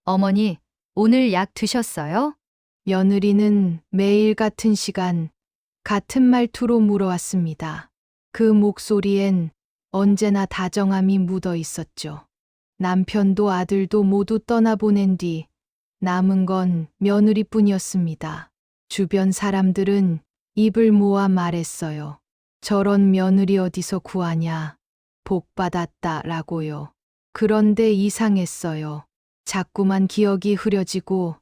어머니, 오늘 약 드셨어요? 며느리는 매일 같은 시간, 같은 말투로 물어왔습니다. 그 목소리엔 언제나 다정함이 묻어 있었죠. 남편도 아들도 모두 떠나보낸 뒤 남은 건 며느리뿐이었습니다. 주변 사람들은 입을 모아 말했어요. 저런 며느리 어디서 구하냐. 복 받았다라고요. 그런데 이상했어요. 자꾸만 기억이 흐려지고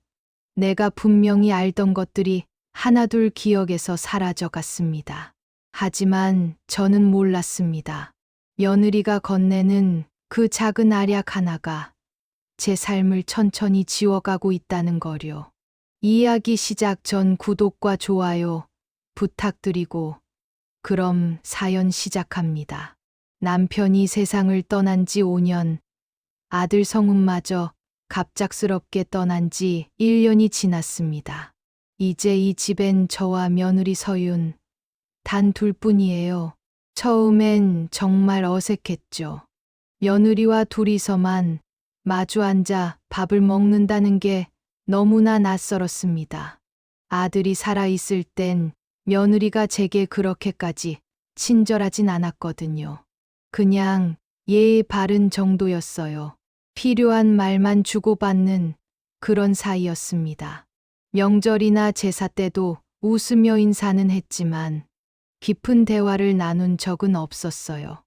내가 분명히 알던 것들이 하나둘 기억에서 사라져 갔습니다. 하지만 저는 몰랐습니다. 며느리가 건네는 그 작은 알약 하나가 제 삶을 천천히 지워가고 있다는 거요. 이야기 시작 전 구독과 좋아요 부탁드리고 그럼 사연 시작합니다. 남편이 세상을 떠난 지 5년, 아들 성훈마저 갑작스럽게 떠난 지 1년이 지났습니다. 이제 이 집엔 저와 며느리 서윤 단 둘뿐이에요. 처음엔 정말 어색했죠. 며느리와 둘이서만 마주 앉아 밥을 먹는다는 게 너무나 낯설었습니다. 아들이 살아있을 땐 며느리가 제게 그렇게까지 친절하진 않았거든요. 그냥 예의 바른 정도였어요. 필요한 말만 주고받는 그런 사이였습니다. 명절이나 제사 때도 웃으며 인사는 했지만 깊은 대화를 나눈 적은 없었어요.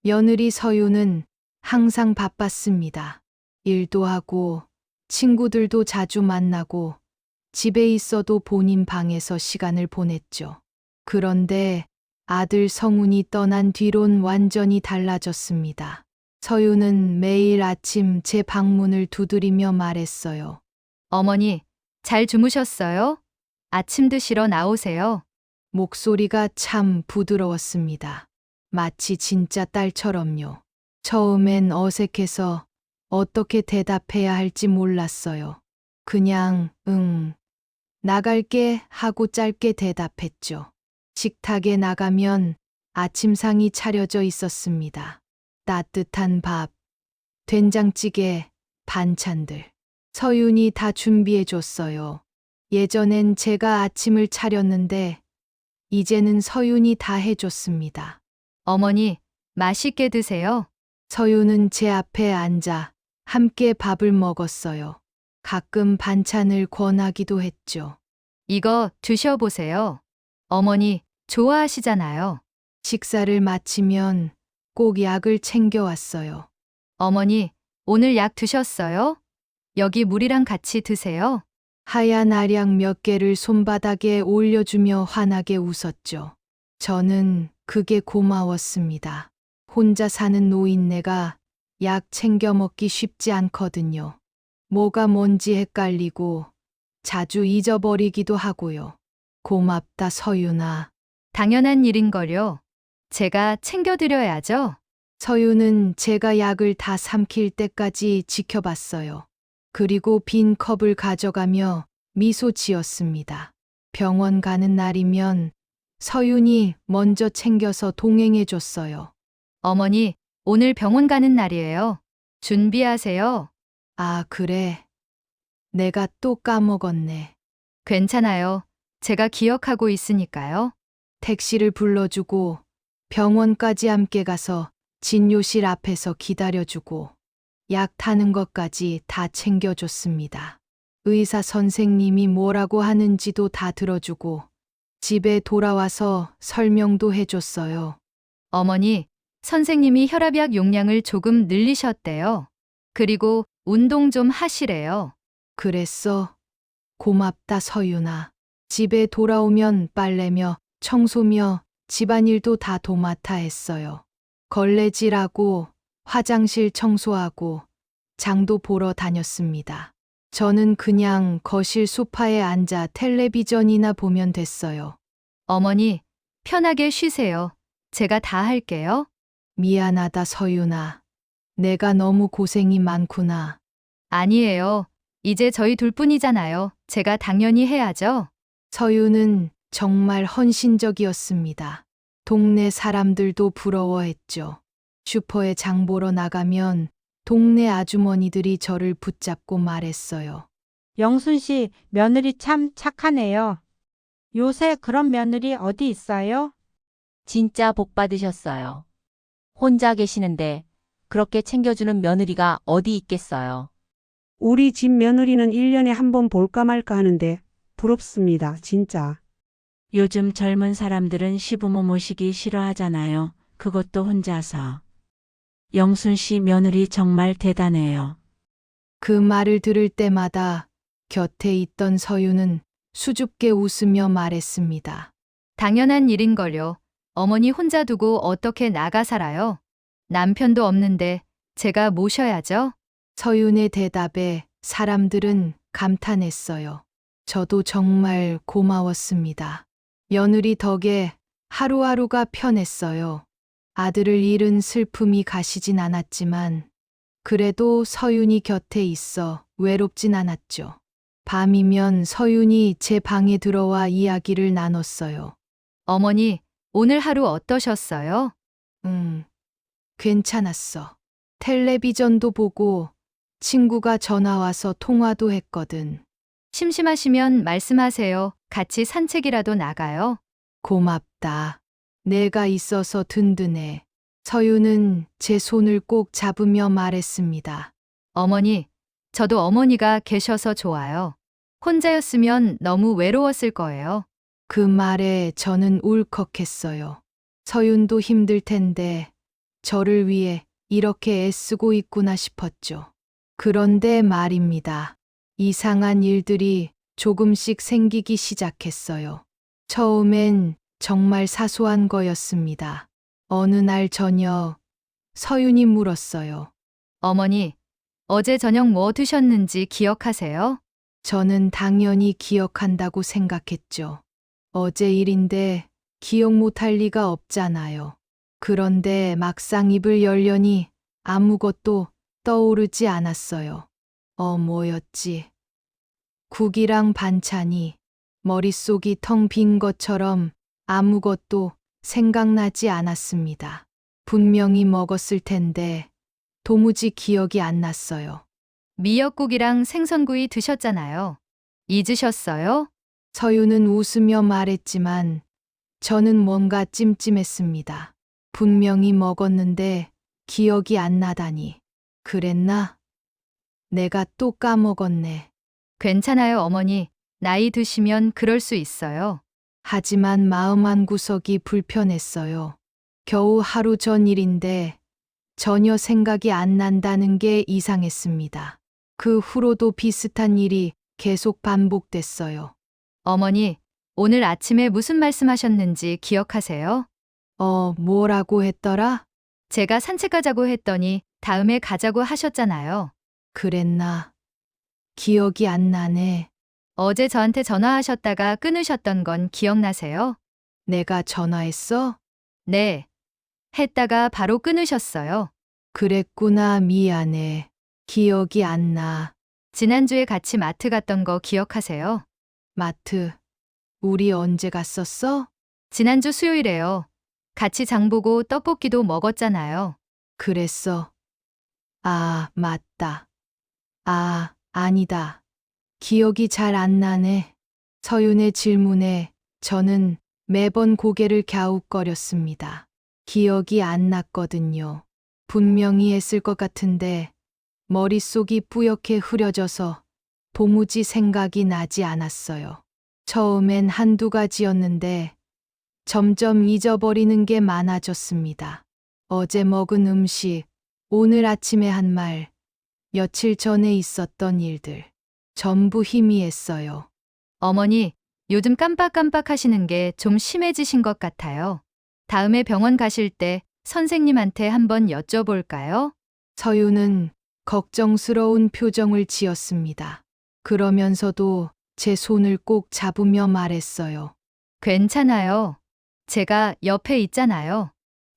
며느리 서유는 항상 바빴습니다. 일도 하고 친구들도 자주 만나고 집에 있어도 본인 방에서 시간을 보냈죠. 그런데 아들 성훈이 떠난 뒤론 완전히 달라졌습니다. 서유는 매일 아침 제 방문을 두드리며 말했어요. 어머니, 잘 주무셨어요? 아침 드시러 나오세요. 목소리가 참 부드러웠습니다. 마치 진짜 딸처럼요. 처음엔 어색해서 어떻게 대답해야 할지 몰랐어요. 그냥 나갈게 하고 짧게 대답했죠. 식탁에 나가면 아침상이 차려져 있었습니다. 따뜻한 밥, 된장찌개, 반찬들. 서윤이 다 준비해 줬어요. 예전엔 제가 아침을 차렸는데 이제는 서윤이 다 해줬습니다. 어머니, 맛있게 드세요. 서윤은 제 앞에 앉아 함께 밥을 먹었어요. 가끔 반찬을 권하기도 했죠. 이거 드셔보세요. 어머니, 좋아하시잖아요. 식사를 마치면 꼭 약을 챙겨왔어요. 어머니, 오늘 약 드셨어요? 여기 물이랑 같이 드세요. 하얀 알약 몇 개를 손바닥에 올려주며 환하게 웃었죠. 저는 그게 고마웠습니다. 혼자 사는 노인네가 약 챙겨 먹기 쉽지 않거든요. 뭐가 뭔지 헷갈리고 자주 잊어버리기도 하고요. 고맙다 서윤아. 당연한 일인걸요. 제가 챙겨드려야죠. 서윤은 제가 약을 다 삼킬 때까지 지켜봤어요. 그리고 빈 컵을 가져가며 미소 지었습니다. 병원 가는 날이면 서윤이 먼저 챙겨서 동행해줬어요. 어머니, 오늘 병원 가는 날이에요. 준비하세요. 아, 그래. 내가 또 까먹었네. 괜찮아요. 제가 기억하고 있으니까요. 택시를 불러주고 병원까지 함께 가서 진료실 앞에서 기다려주고 약 타는 것까지 다 챙겨줬습니다. 의사 선생님이 뭐라고 하는지도 다 들어주고 집에 돌아와서 설명도 해줬어요. 어머니, 선생님이 혈압약 용량을 조금 늘리셨대요. 그리고 운동 좀 하시래요. 그랬어. 고맙다 서윤아. 집에 돌아오면 빨래며 청소며 집안일도 다 도맡아 했어요. 걸레질하고 화장실 청소하고 장도 보러 다녔습니다. 저는 그냥 거실 소파에 앉아 텔레비전이나 보면 됐어요. 어머니, 편하게 쉬세요. 제가 다 할게요. 미안하다 서윤아. 내가 너무 고생이 많구나. 아니에요. 이제 저희 둘뿐이잖아요. 제가 당연히 해야죠. 서윤은 정말 헌신적이었습니다. 동네 사람들도 부러워했죠. 슈퍼에 장 보러 나가면 동네 아주머니들이 저를 붙잡고 말했어요. 영순 씨, 며느리 참 착하네요. 요새 그런 며느리 어디 있어요? 진짜 복 받으셨어요. 혼자 계시는데 그렇게 챙겨주는 며느리가 어디 있겠어요. 우리 집 며느리는 1년에 한 번 볼까 말까 하는데 부럽습니다, 진짜. 요즘 젊은 사람들은 시부모 모시기 싫어하잖아요. 그것도 혼자서. 영순 씨 며느리 정말 대단해요. 그 말을 들을 때마다 곁에 있던 서유는 수줍게 웃으며 말했습니다. 당연한 일인걸요. 어머니 혼자 두고 어떻게 나가 살아요? 남편도 없는데 제가 모셔야죠. 서윤의 대답에 사람들은 감탄했어요. 저도 정말 고마웠습니다. 며느리 덕에 하루하루가 편했어요. 아들을 잃은 슬픔이 가시진 않았지만 그래도 서윤이 곁에 있어 외롭진 않았죠. 밤이면 서윤이 제 방에 들어와 이야기를 나눴어요. 어머니, 오늘 하루 어떠셨어요? 괜찮았어. 텔레비전도 보고 친구가 전화 와서 통화도 했거든. 심심하시면 말씀하세요. 같이 산책이라도 나가요. 고맙다. 내가 있어서 든든해. 서유는 제 손을 꼭 잡으며 말했습니다. 어머니, 저도 어머니가 계셔서 좋아요. 혼자였으면 너무 외로웠을 거예요. 그 말에 저는 울컥했어요. 서윤도 힘들 텐데 저를 위해 이렇게 애쓰고 있구나 싶었죠. 그런데 말입니다. 이상한 일들이 조금씩 생기기 시작했어요. 처음엔 정말 사소한 거였습니다. 어느 날 저녁 서윤이 물었어요. 어머니, 어제 저녁 뭐 드셨는지 기억하세요? 저는 당연히 기억한다고 생각했죠. 어제 일인데 기억 못할 리가 없잖아요. 그런데 막상 입을 열려니 아무것도 떠오르지 않았어요. 뭐였지? 국이랑 반찬이 머릿속이 텅 빈 것처럼 아무것도 생각나지 않았습니다. 분명히 먹었을 텐데 도무지 기억이 안 났어요. 미역국이랑 생선구이 드셨잖아요. 잊으셨어요? 서유는 웃으며 말했지만 저는 뭔가 찜찜했습니다. 분명히 먹었는데 기억이 안 나다니. 그랬나? 내가 또 까먹었네. 괜찮아요, 어머니. 나이 드시면 그럴 수 있어요. 하지만 마음 한구석이 불편했어요. 겨우 하루 전 일인데 전혀 생각이 안 난다는 게 이상했습니다. 그 후로도 비슷한 일이 계속 반복됐어요. 어머니, 오늘 아침에 무슨 말씀하셨는지 기억하세요? 뭐라고 했더라? 제가 산책 가자고 했더니 다음에 가자고 하셨잖아요. 그랬나? 기억이 안 나네. 어제 저한테 전화하셨다가 끊으셨던 건 기억나세요? 내가 전화했어? 네. 했다가 바로 끊으셨어요. 그랬구나, 미안해. 기억이 안 나. 지난주에 같이 마트 갔던 거 기억하세요? 마트. 우리 언제 갔었어? 지난주 수요일에요. 같이 장 보고 떡볶이도 먹었잖아요. 그랬어. 아, 맞다. 아, 아니다. 기억이 잘 안 나네. 서윤의 질문에 저는 매번 고개를 갸웃거렸습니다. 기억이 안 났거든요. 분명히 했을 것 같은데 머릿속이 뿌옇게 흐려져서 도무지 생각이 나지 않았어요. 처음엔 한두 가지였는데 점점 잊어버리는 게 많아졌습니다. 어제 먹은 음식, 오늘 아침에 한 말, 며칠 전에 있었던 일들. 전부 희미했어요. 어머니, 요즘 깜빡깜빡 하시는 게 좀 심해지신 것 같아요. 다음에 병원 가실 때 선생님한테 한번 여쭤볼까요? 서유는 걱정스러운 표정을 지었습니다. 그러면서도 제 손을 꼭 잡으며 말했어요. 괜찮아요. 제가 옆에 있잖아요.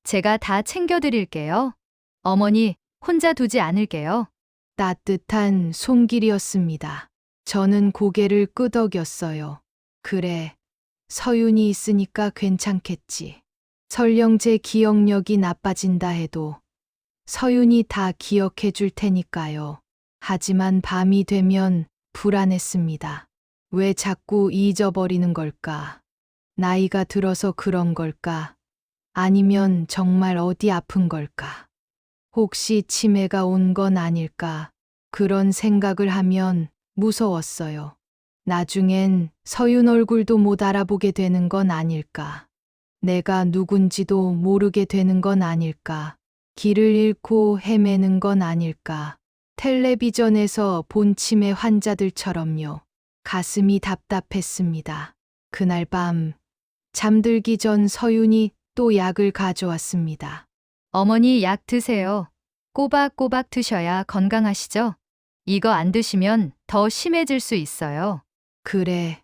제가 다 챙겨드릴게요. 어머니, 혼자 두지 않을게요. 따뜻한 손길이었습니다. 저는 고개를 끄덕였어요. 그래, 서윤이 있으니까 괜찮겠지. 설령 제 기억력이 나빠진다 해도 서윤이 다 기억해 줄 테니까요. 하지만 밤이 되면 불안했습니다. 왜 자꾸 잊어버리는 걸까? 나이가 들어서 그런 걸까? 아니면 정말 어디 아픈 걸까? 혹시 치매가 온 건 아닐까? 그런 생각을 하면 무서웠어요. 나중엔 서윤 얼굴도 못 알아보게 되는 건 아닐까? 내가 누군지도 모르게 되는 건 아닐까? 길을 잃고 헤매는 건 아닐까? 텔레비전에서 본 치매 환자들처럼요. 가슴이 답답했습니다. 그날 밤 잠들기 전 서윤이 또 약을 가져왔습니다. 어머니 약 드세요. 꼬박꼬박 드셔야 건강하시죠? 이거 안 드시면 더 심해질 수 있어요. 그래,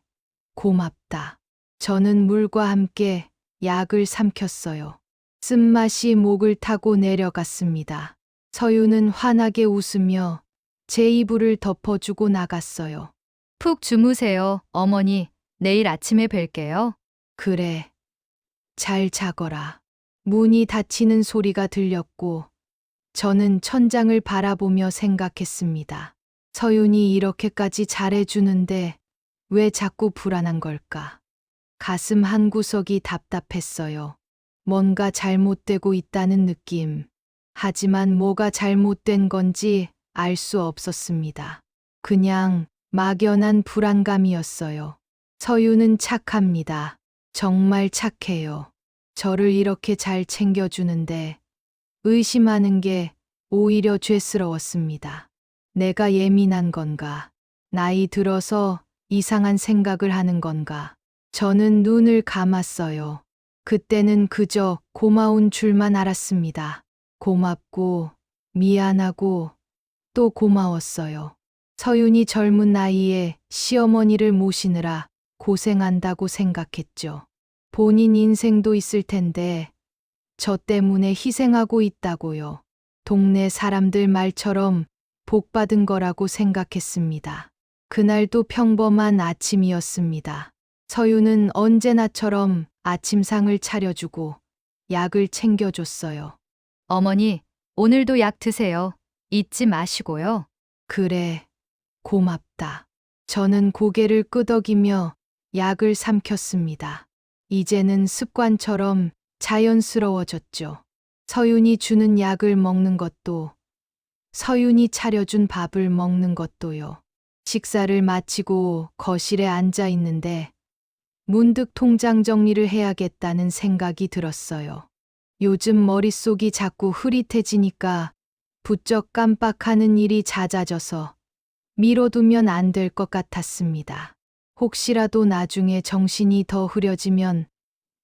고맙다. 저는 물과 함께 약을 삼켰어요. 쓴맛이 목을 타고 내려갔습니다. 서윤은 환하게 웃으며 제 이불을 덮어주고 나갔어요. 푹 주무세요, 어머니. 내일 아침에 뵐게요. 그래, 잘 자거라. 문이 닫히는 소리가 들렸고 저는 천장을 바라보며 생각했습니다. 서윤이 이렇게까지 잘해주는데 왜 자꾸 불안한 걸까? 가슴 한구석이 답답했어요. 뭔가 잘못되고 있다는 느낌. 하지만 뭐가 잘못된 건지 알 수 없었습니다. 그냥 막연한 불안감이었어요. 서윤은 착합니다. 정말 착해요. 저를 이렇게 잘 챙겨주는데 의심하는 게 오히려 죄스러웠습니다. 내가 예민한 건가? 나이 들어서 이상한 생각을 하는 건가? 저는 눈을 감았어요. 그때는 그저 고마운 줄만 알았습니다. 고맙고, 미안하고, 또 고마웠어요. 서윤이 젊은 나이에 시어머니를 모시느라 고생한다고 생각했죠. 본인 인생도 있을 텐데, 저 때문에 희생하고 있다고요. 동네 사람들 말처럼 복 받은 거라고 생각했습니다. 그날도 평범한 아침이었습니다. 서윤은 언제나처럼 아침상을 차려주고 약을 챙겨줬어요. 어머니, 오늘도 약 드세요. 잊지 마시고요. 그래, 고맙다. 저는 고개를 끄덕이며 약을 삼켰습니다. 이제는 습관처럼 자연스러워졌죠. 서윤이 주는 약을 먹는 것도, 서윤이 차려준 밥을 먹는 것도요. 식사를 마치고 거실에 앉아 있는데 문득 통장 정리를 해야겠다는 생각이 들었어요. 요즘 머릿속이 자꾸 흐릿해지니까 부쩍 깜빡하는 일이 잦아져서 미뤄두면 안 될 것 같았습니다. 혹시라도 나중에 정신이 더 흐려지면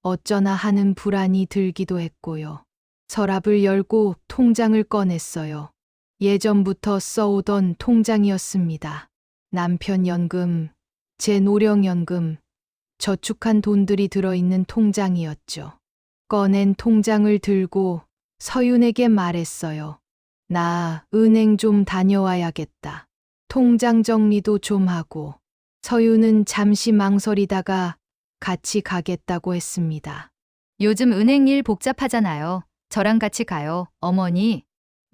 어쩌나 하는 불안이 들기도 했고요. 서랍을 열고 통장을 꺼냈어요. 예전부터 써오던 통장이었습니다. 남편 연금, 제 노령연금, 저축한 돈들이 들어있는 통장이었죠. 꺼낸 통장을 들고 서윤에게 말했어요. 나 은행 좀 다녀와야겠다. 통장 정리도 좀 하고. 서윤은 잠시 망설이다가 같이 가겠다고 했습니다. 요즘 은행 일 복잡하잖아요. 저랑 같이 가요, 어머니.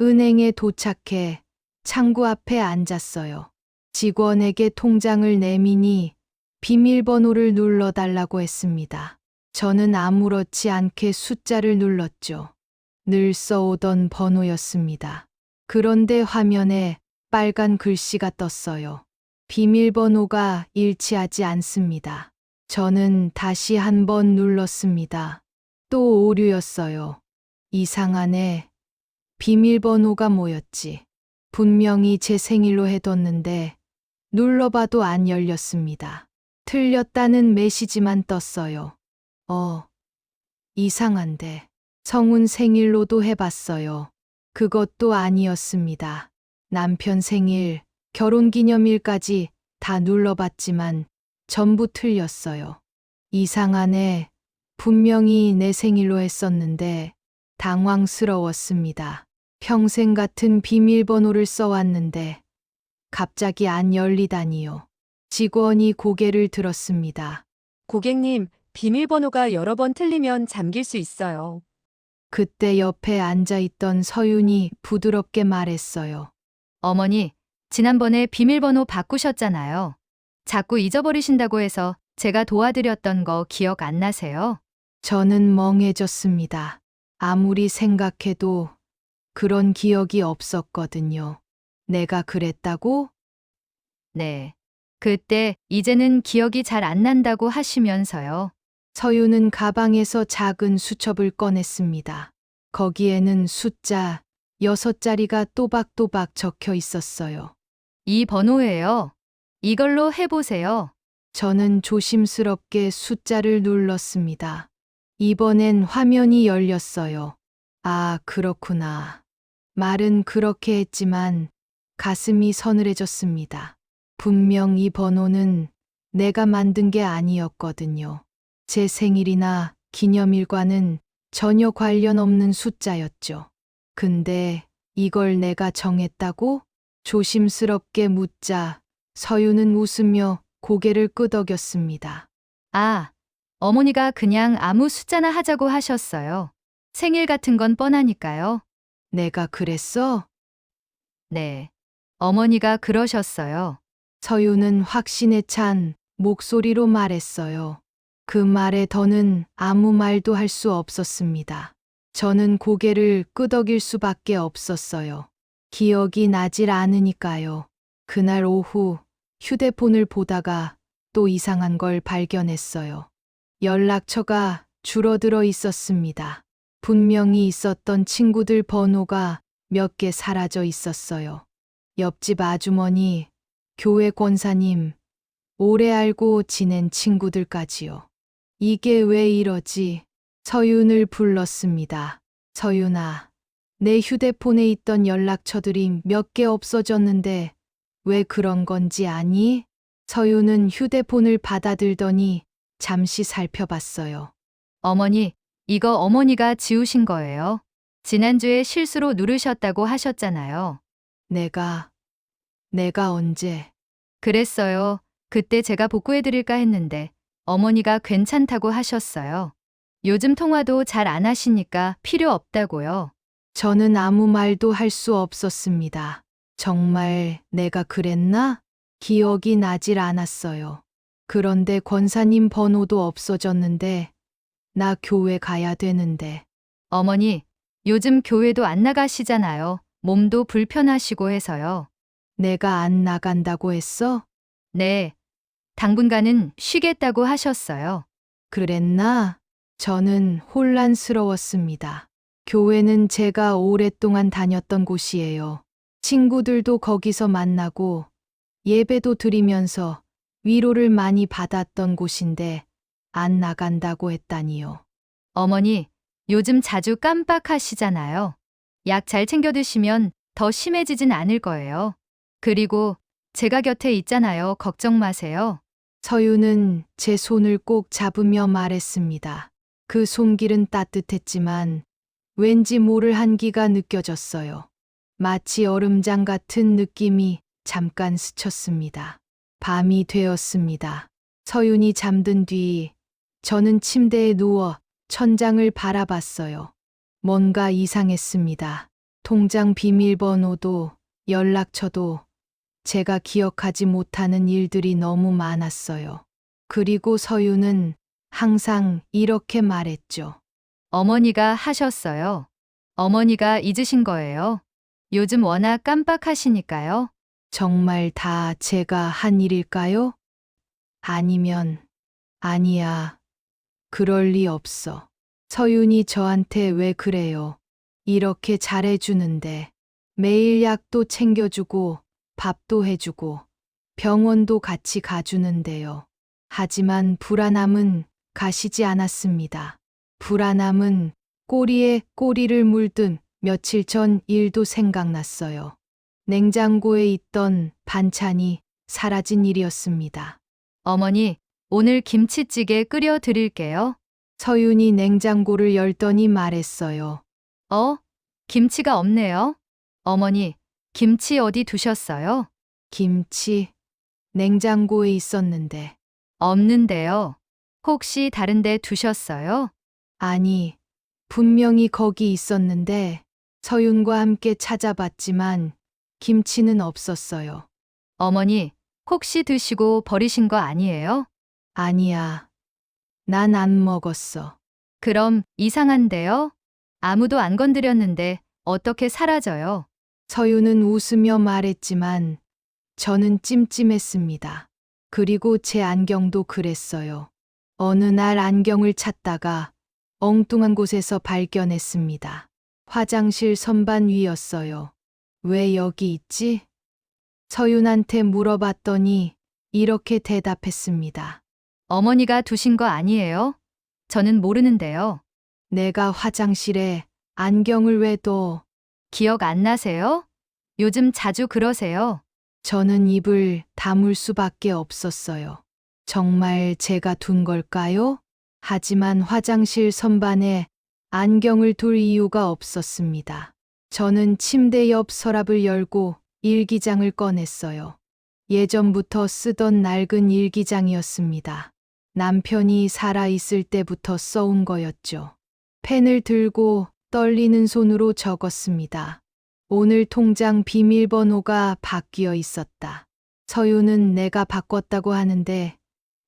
은행에 도착해 창구 앞에 앉았어요. 직원에게 통장을 내미니 비밀번호를 눌러달라고 했습니다. 저는 아무렇지 않게 숫자를 눌렀죠. 늘 써오던 번호였습니다. 그런데 화면에 빨간 글씨가 떴어요. 비밀번호가 일치하지 않습니다. 저는 다시 한번 눌렀습니다. 또 오류였어요. 이상하네. 비밀번호가 뭐였지? 분명히 제 생일로 해뒀는데 눌러봐도 안 열렸습니다. 틀렸다는 메시지만 떴어요. 이상한데. 성훈 생일로도 해봤어요. 그것도 아니었습니다. 남편 생일, 결혼기념일까지 다 눌러봤지만 전부 틀렸어요. 이상하네. 분명히 내 생일로 했었는데 당황스러웠습니다. 평생 같은 비밀번호를 써왔는데 갑자기 안 열리다니요. 직원이 고개를 들었습니다. 고객님, 비밀번호가 여러 번 틀리면 잠길 수 있어요. 그때 옆에 앉아 있던 서윤이 부드럽게 말했어요. 어머니, 지난번에 비밀번호 바꾸셨잖아요. 자꾸 잊어버리신다고 해서 제가 도와드렸던 거 기억 안 나세요? 저는 멍해졌습니다. 아무리 생각해도 그런 기억이 없었거든요. 내가 그랬다고? 네. 그때 이제는 기억이 잘 안 난다고 하시면서요. 서윤은 가방에서 작은 수첩을 꺼냈습니다. 거기에는 숫자 6자리가 또박또박 적혀 있었어요. 이 번호예요. 이걸로 해보세요. 저는 조심스럽게 숫자를 눌렀습니다. 이번엔 화면이 열렸어요. 아, 그렇구나. 말은 그렇게 했지만 가슴이 서늘해졌습니다. 분명 이 번호는 내가 만든 게 아니었거든요. 제 생일이나 기념일과는 전혀 관련 없는 숫자였죠. 근데 이걸 내가 정했다고? 조심스럽게 묻자 서유는 웃으며 고개를 끄덕였습니다. 아, 어머니가 그냥 아무 숫자나 하자고 하셨어요. 생일 같은 건 뻔하니까요. 내가 그랬어? 네. 어머니가 그러셨어요. 서유는 확신에 찬 목소리로 말했어요. 그 말에 더는 아무 말도 할 수 없었습니다. 저는 고개를 끄덕일 수밖에 없었어요. 기억이 나질 않으니까요. 그날 오후 휴대폰을 보다가 또 이상한 걸 발견했어요. 연락처가 줄어들어 있었습니다. 분명히 있었던 친구들 번호가 몇 개 사라져 있었어요. 옆집 아주머니, 교회 권사님, 오래 알고 지낸 친구들까지요. 이게 왜 이러지? 서윤을 불렀습니다. 서윤아, 내 휴대폰에 있던 연락처들이 몇 개 없어졌는데 왜 그런 건지 아니? 서윤은 휴대폰을 받아들더니 잠시 살펴봤어요. 어머니, 이거 어머니가 지우신 거예요. 지난주에 실수로 누르셨다고 하셨잖아요. 내가 언제? 그랬어요. 그때 제가 복구해드릴까 했는데 어머니가 괜찮다고 하셨어요. 요즘 통화도 잘 안 하시니까 필요 없다고요. 저는 아무 말도 할 수 없었습니다. 정말 내가 그랬나? 기억이 나질 않았어요. 그런데 권사님 번호도 없어졌는데 나 교회 가야 되는데. 어머니, 요즘 교회도 안 나가시잖아요. 몸도 불편하시고 해서요. 내가 안 나간다고 했어? 네. 당분간은 쉬겠다고 하셨어요. 그랬나? 저는 혼란스러웠습니다. 교회는 제가 오랫동안 다녔던 곳이에요. 친구들도 거기서 만나고 예배도 드리면서 위로를 많이 받았던 곳인데 안 나간다고 했다니요. 어머니, 요즘 자주 깜빡하시잖아요. 약 잘 챙겨 드시면 더 심해지진 않을 거예요. 그리고 제가 곁에 있잖아요. 걱정 마세요. 서유는 제 손을 꼭 잡으며 말했습니다. 그 손길은 따뜻했지만 왠지 모를 한기가 느껴졌어요. 마치 얼음장 같은 느낌이 잠깐 스쳤습니다. 밤이 되었습니다. 서윤이 잠든 뒤 저는 침대에 누워 천장을 바라봤어요. 뭔가 이상했습니다. 통장 비밀번호도 연락처도 제가 기억하지 못하는 일들이 너무 많았어요. 그리고 서윤은 항상 이렇게 말했죠. 어머니가 하셨어요. 어머니가 잊으신 거예요. 요즘 워낙 깜빡하시니까요. 정말 다 제가 한 일일까요? 아니면, 아니야. 그럴 리 없어. 서윤이 저한테 왜 그래요? 이렇게 잘해주는데. 매일 약도 챙겨주고, 밥도 해주고, 병원도 같이 가주는데요. 하지만 불안함은 가시지 않았습니다. 불안함은 꼬리에 꼬리를 물든 며칠 전 일도 생각났어요. 냉장고에 있던 반찬이 사라진 일이었습니다. 어머니, 오늘 김치찌개 끓여 드릴게요. 서윤이 냉장고를 열더니 말했어요. 김치가 없네요. 어머니, 김치 어디 두셨어요? 김치, 냉장고에 있었는데. 없는데요. 혹시 다른 데 두셨어요? 아니, 분명히 거기 있었는데 서윤과 함께 찾아봤지만 김치는 없었어요. 어머니, 혹시 드시고 버리신 거 아니에요? 아니야. 난 안 먹었어. 그럼 이상한데요? 아무도 안 건드렸는데 어떻게 사라져요? 서윤은 웃으며 말했지만 저는 찜찜했습니다. 그리고 제 안경도 그랬어요. 어느 날 안경을 찾다가 엉뚱한 곳에서 발견했습니다. 화장실 선반 위였어요. 왜 여기 있지? 서윤한테 물어봤더니 이렇게 대답했습니다. 어머니가 두신 거 아니에요? 저는 모르는데요. 내가 화장실에 안경을 왜 둬? 기억 안 나세요? 요즘 자주 그러세요. 저는 입을 다물 수밖에 없었어요. 정말 제가 둔 걸까요? 하지만 화장실 선반에 안경을 둘 이유가 없었습니다. 저는 침대 옆 서랍을 열고 일기장을 꺼냈어요. 예전부터 쓰던 낡은 일기장이었습니다. 남편이 살아있을 때부터 써온 거였죠. 펜을 들고 떨리는 손으로 적었습니다. 오늘 통장 비밀번호가 바뀌어 있었다. 서윤은 내가 바꿨다고 하는데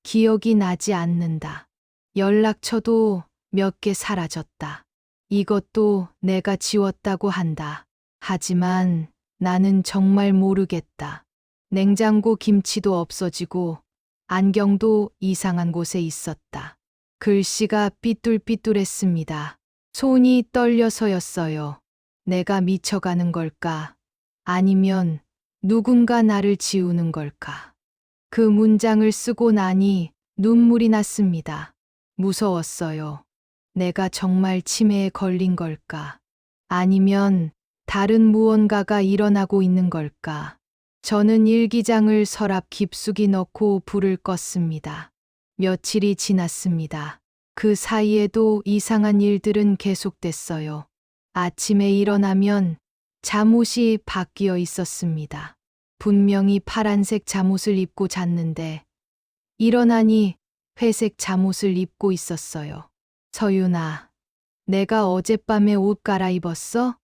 기억이 나지 않는다. 연락처도 몇 개 사라졌다. 이것도 내가 지웠다고 한다. 하지만 나는 정말 모르겠다. 냉장고 김치도 없어지고 안경도 이상한 곳에 있었다. 글씨가 삐뚤삐뚤했습니다. 손이 떨려서였어요. 내가 미쳐가는 걸까? 아니면 누군가 나를 지우는 걸까? 그 문장을 쓰고 나니 눈물이 났습니다. 무서웠어요. 내가 정말 치매에 걸린 걸까? 아니면 다른 무언가가 일어나고 있는 걸까? 저는 일기장을 서랍 깊숙이 넣고 불을 껐습니다. 며칠이 지났습니다. 그 사이에도 이상한 일들은 계속됐어요. 아침에 일어나면 잠옷이 바뀌어 있었습니다. 분명히 파란색 잠옷을 입고 잤는데 일어나니 회색 잠옷을 입고 있었어요. 서윤아, 내가 어젯밤에 옷 갈아입었어?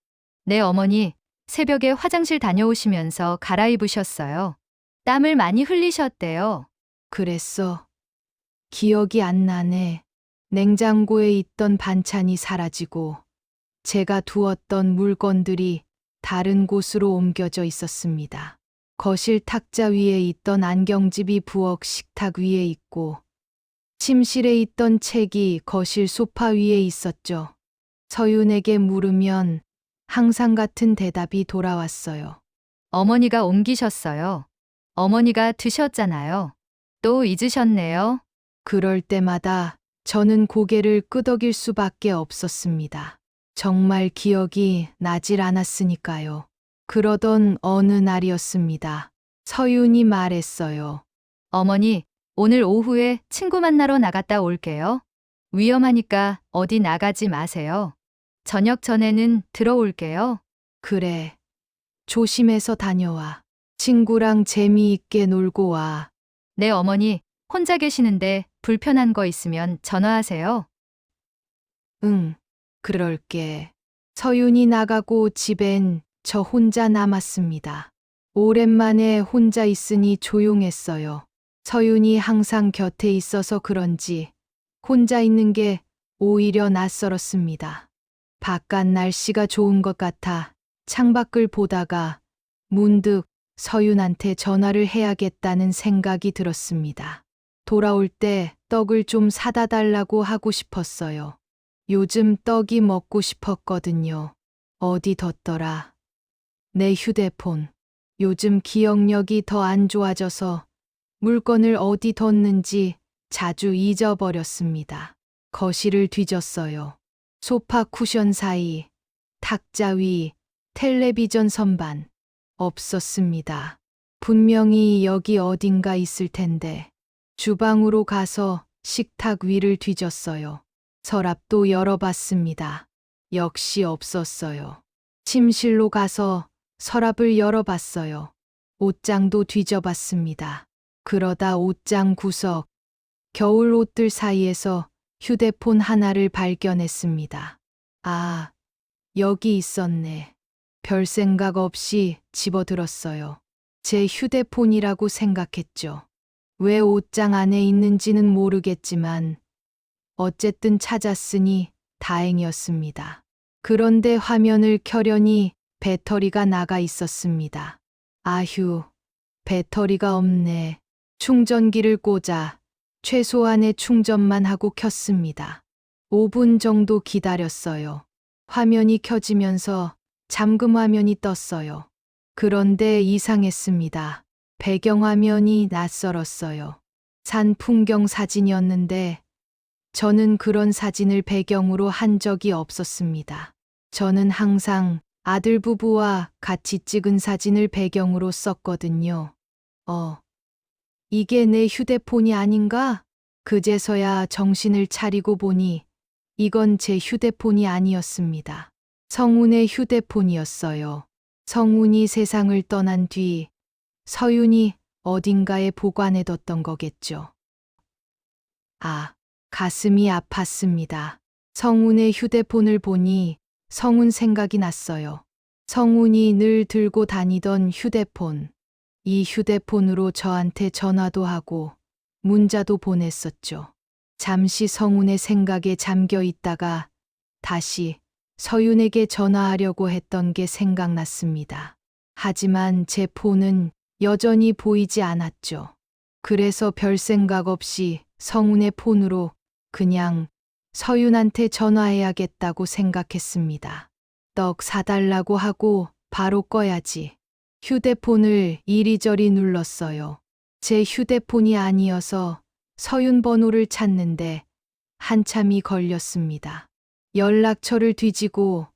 네, 어머니. 새벽에 화장실 다녀오시면서 갈아입으셨어요. 땀을 많이 흘리셨대요. 그랬어. 기억이 안 나네. 냉장고에 있던 반찬이 사라지고 제가 두었던 물건들이 다른 곳으로 옮겨져 있었습니다. 거실 탁자 위에 있던 안경집이 부엌 식탁 위에 있고 침실에 있던 책이 거실 소파 위에 있었죠. 서윤에게 물으면 항상 같은 대답이 돌아왔어요. 어머니가 옮기셨어요. 어머니가 드셨잖아요. 또 잊으셨네요. 그럴 때마다 저는 고개를 끄덕일 수밖에 없었습니다. 정말 기억이 나질 않았으니까요. 그러던 어느 날이었습니다. 서윤이 말했어요. 어머니, 오늘 오후에 친구 만나러 나갔다 올게요. 위험하니까 어디 나가지 마세요. 저녁 전에는 들어올게요. 그래. 조심해서 다녀와. 친구랑 재미있게 놀고 와. 네, 어머니. 혼자 계시는데 불편한 거 있으면 전화하세요. 응, 그럴게. 서윤이 나가고 집엔 저 혼자 남았습니다. 오랜만에 혼자 있으니 조용했어요. 서윤이 항상 곁에 있어서 그런지 혼자 있는 게 오히려 낯설었습니다. 바깥 날씨가 좋은 것 같아 창밖을 보다가 문득 서윤한테 전화를 해야겠다는 생각이 들었습니다. 돌아올 때 떡을 좀 사다 달라고 하고 싶었어요. 요즘 떡이 먹고 싶었거든요. 어디 뒀더라? 내 휴대폰. 요즘 기억력이 더 안 좋아져서 물건을 어디 뒀는지 자주 잊어버렸습니다. 거실을 뒤졌어요. 소파 쿠션 사이, 탁자 위, 텔레비전 선반. 없었습니다. 분명히 여기 어딘가 있을 텐데. 주방으로 가서 식탁 위를 뒤졌어요. 서랍도 열어봤습니다. 역시 없었어요. 침실로 가서 서랍을 열어봤어요. 옷장도 뒤져봤습니다. 그러다 옷장 구석, 겨울 옷들 사이에서 휴대폰 하나를 발견했습니다. 아, 여기 있었네. 별 생각 없이 집어들었어요. 제 휴대폰이라고 생각했죠. 왜 옷장 안에 있는지는 모르겠지만 어쨌든 찾았으니 다행이었습니다. 그런데 화면을 켜려니 배터리가 나가 있었습니다. 아휴, 배터리가 없네. 충전기를 꽂아 최소한의 충전만 하고 켰습니다. 5분 정도 기다렸어요. 화면이 켜지면서 잠금 화면이 떴어요. 그런데 이상했습니다. 배경화면이 낯설었어요. 산 풍경 사진이었는데 저는 그런 사진을 배경으로 한 적이 없었습니다. 저는 항상 아들 부부와 같이 찍은 사진을 배경으로 썼거든요. 이게 내 휴대폰이 아닌가? 그제서야 정신을 차리고 보니 이건 제 휴대폰이 아니었습니다. 성운의 휴대폰이었어요. 성운이 세상을 떠난 뒤 서윤이 어딘가에 보관해뒀던 거겠죠. 가슴이 아팠습니다. 성운의 휴대폰을 보니 성운 생각이 났어요. 성운이 늘 들고 다니던 휴대폰. 이 휴대폰으로 저한테 전화도 하고 문자도 보냈었죠. 잠시 성운의 생각에 잠겨 있다가 다시 서윤에게 전화하려고 했던 게 생각났습니다. 하지만 제 폰은 여전히 보이지 않았죠. 그래서 별 생각 없이 성운의 폰으로 그냥 서윤한테 전화해야겠다고 생각했습니다. 떡 사달라고 하고 바로 꺼야지. 휴대폰을 이리저리 눌렀어요. 제 휴대폰이 아니어서 서윤 번호를 찾는데 한참이 걸렸습니다. 연락처를 뒤지고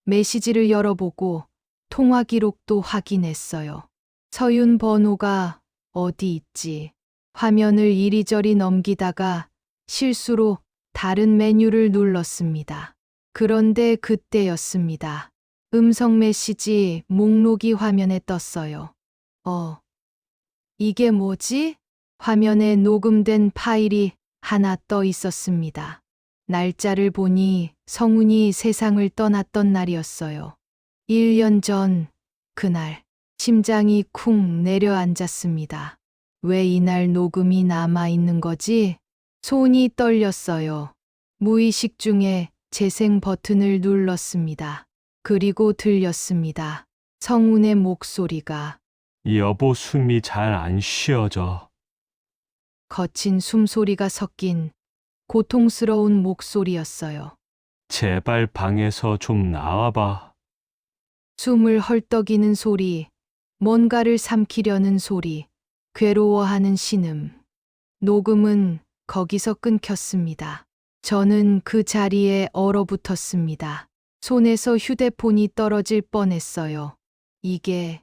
메시지를 열어보고 통화 기록도 확인했어요. 서윤 번호가 어디 있지? 화면을 이리저리 넘기다가 실수로 다른 메뉴를 눌렀습니다. 그런데 그때였습니다. 음성 메시지 목록이 화면에 떴어요. 이게 뭐지? 화면에 녹음된 파일이 하나 떠 있었습니다. 날짜를 보니 성운이 세상을 떠났던 날이었어요. 1년 전 그날 심장이 쿵 내려앉았습니다. 왜 이날 녹음이 남아 있는 거지? 손이 떨렸어요. 무의식 중에 재생 버튼을 눌렀습니다. 그리고 들렸습니다. 성운의 목소리가. 여보, 숨이 잘 안 쉬어져. 거친 숨소리가 섞인 고통스러운 목소리였어요. 제발 방에서 좀 나와봐. 숨을 헐떡이는 소리, 뭔가를 삼키려는 소리, 괴로워하는 신음. 녹음은 거기서 끊겼습니다. 저는 그 자리에 얼어붙었습니다. 손에서 휴대폰이 떨어질 뻔했어요. 이게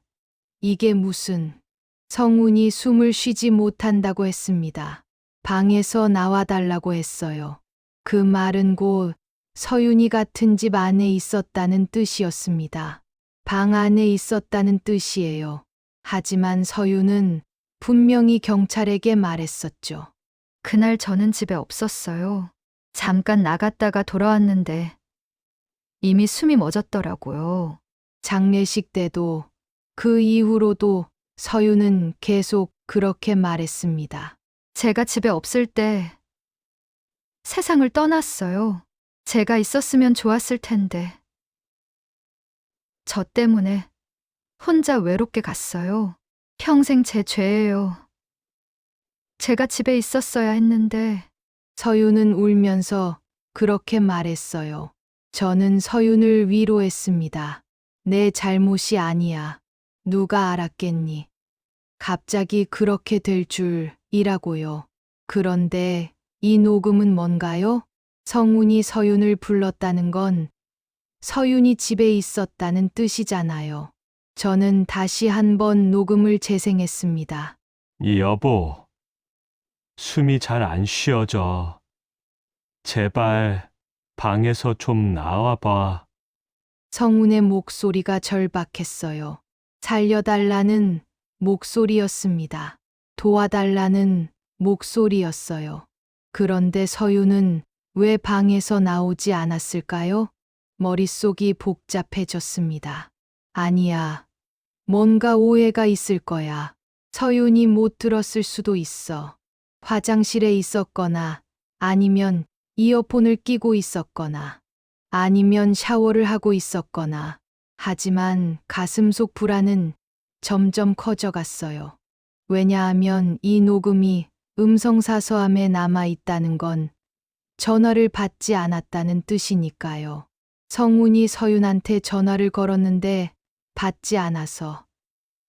무슨... 성운이 숨을 쉬지 못한다고 했습니다. 방에서 나와달라고 했어요. 그 말은 곧 서윤이 같은 집 안에 있었다는 뜻이었습니다. 방 안에 있었다는 뜻이에요. 하지만 서윤은 분명히 경찰에게 말했었죠. 그날 저는 집에 없었어요. 잠깐 나갔다가 돌아왔는데 이미 숨이 멎었더라고요. 장례식 때도 그 이후로도 서윤은 계속 그렇게 말했습니다. 제가 집에 없을 때 세상을 떠났어요. 제가 있었으면 좋았을 텐데. 저 때문에 혼자 외롭게 갔어요. 평생 제 죄예요. 제가 집에 있었어야 했는데. 서윤은 울면서 그렇게 말했어요. 저는 서윤을 위로했습니다. 내 잘못이 아니야. 누가 알았겠니? 갑자기 그렇게 될 줄이라고요. 그런데 이 녹음은 뭔가요? 성운이 서윤을 불렀다는 건 서윤이 집에 있었다는 뜻이잖아요. 저는 다시 한번 녹음을 재생했습니다. 여보, 숨이 잘 안 쉬어져. 제발 방에서 좀 나와봐. 성운의 목소리가 절박했어요. 살려달라는 목소리였습니다. 도와달라는 목소리였어요. 그런데 서윤은 왜 방에서 나오지 않았을까요? 머릿속이 복잡해졌습니다. 아니야. 뭔가 오해가 있을 거야. 서윤이 못 들었을 수도 있어. 화장실에 있었거나 아니면 이어폰을 끼고 있었거나 아니면 샤워를 하고 있었거나 하지만 가슴속 불안은 점점 커져갔어요. 왜냐하면 이 녹음이 음성사서함에 남아 있다는 건 전화를 받지 않았다는 뜻이니까요. 성훈이 서윤한테 전화를 걸었는데 받지 않아서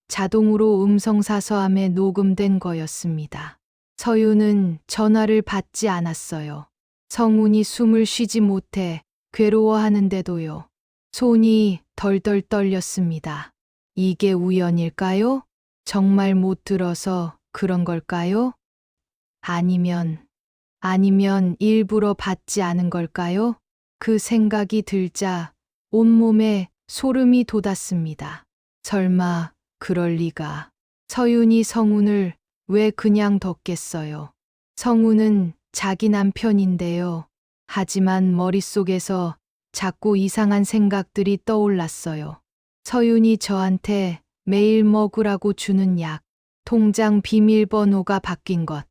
자동으로 음성사서함에 녹음된 거였습니다. 서윤은 전화를 받지 않았어요. 성훈이 숨을 쉬지 못해 괴로워하는데도요. 손이 덜덜 떨렸습니다. 이게 우연일까요? 정말 못 들어서 그런 걸까요? 아니면 일부러 받지 않은 걸까요? 그 생각이 들자 온몸에 소름이 돋았습니다. 설마 그럴 리가. 서윤이 성훈을 왜 그냥 뒀겠어요? 성훈은 자기 남편인데요. 하지만 머릿속에서 자꾸 이상한 생각들이 떠올랐어요. 서윤이 저한테 매일 먹으라고 주는 약, 통장 비밀번호가 바뀐 것,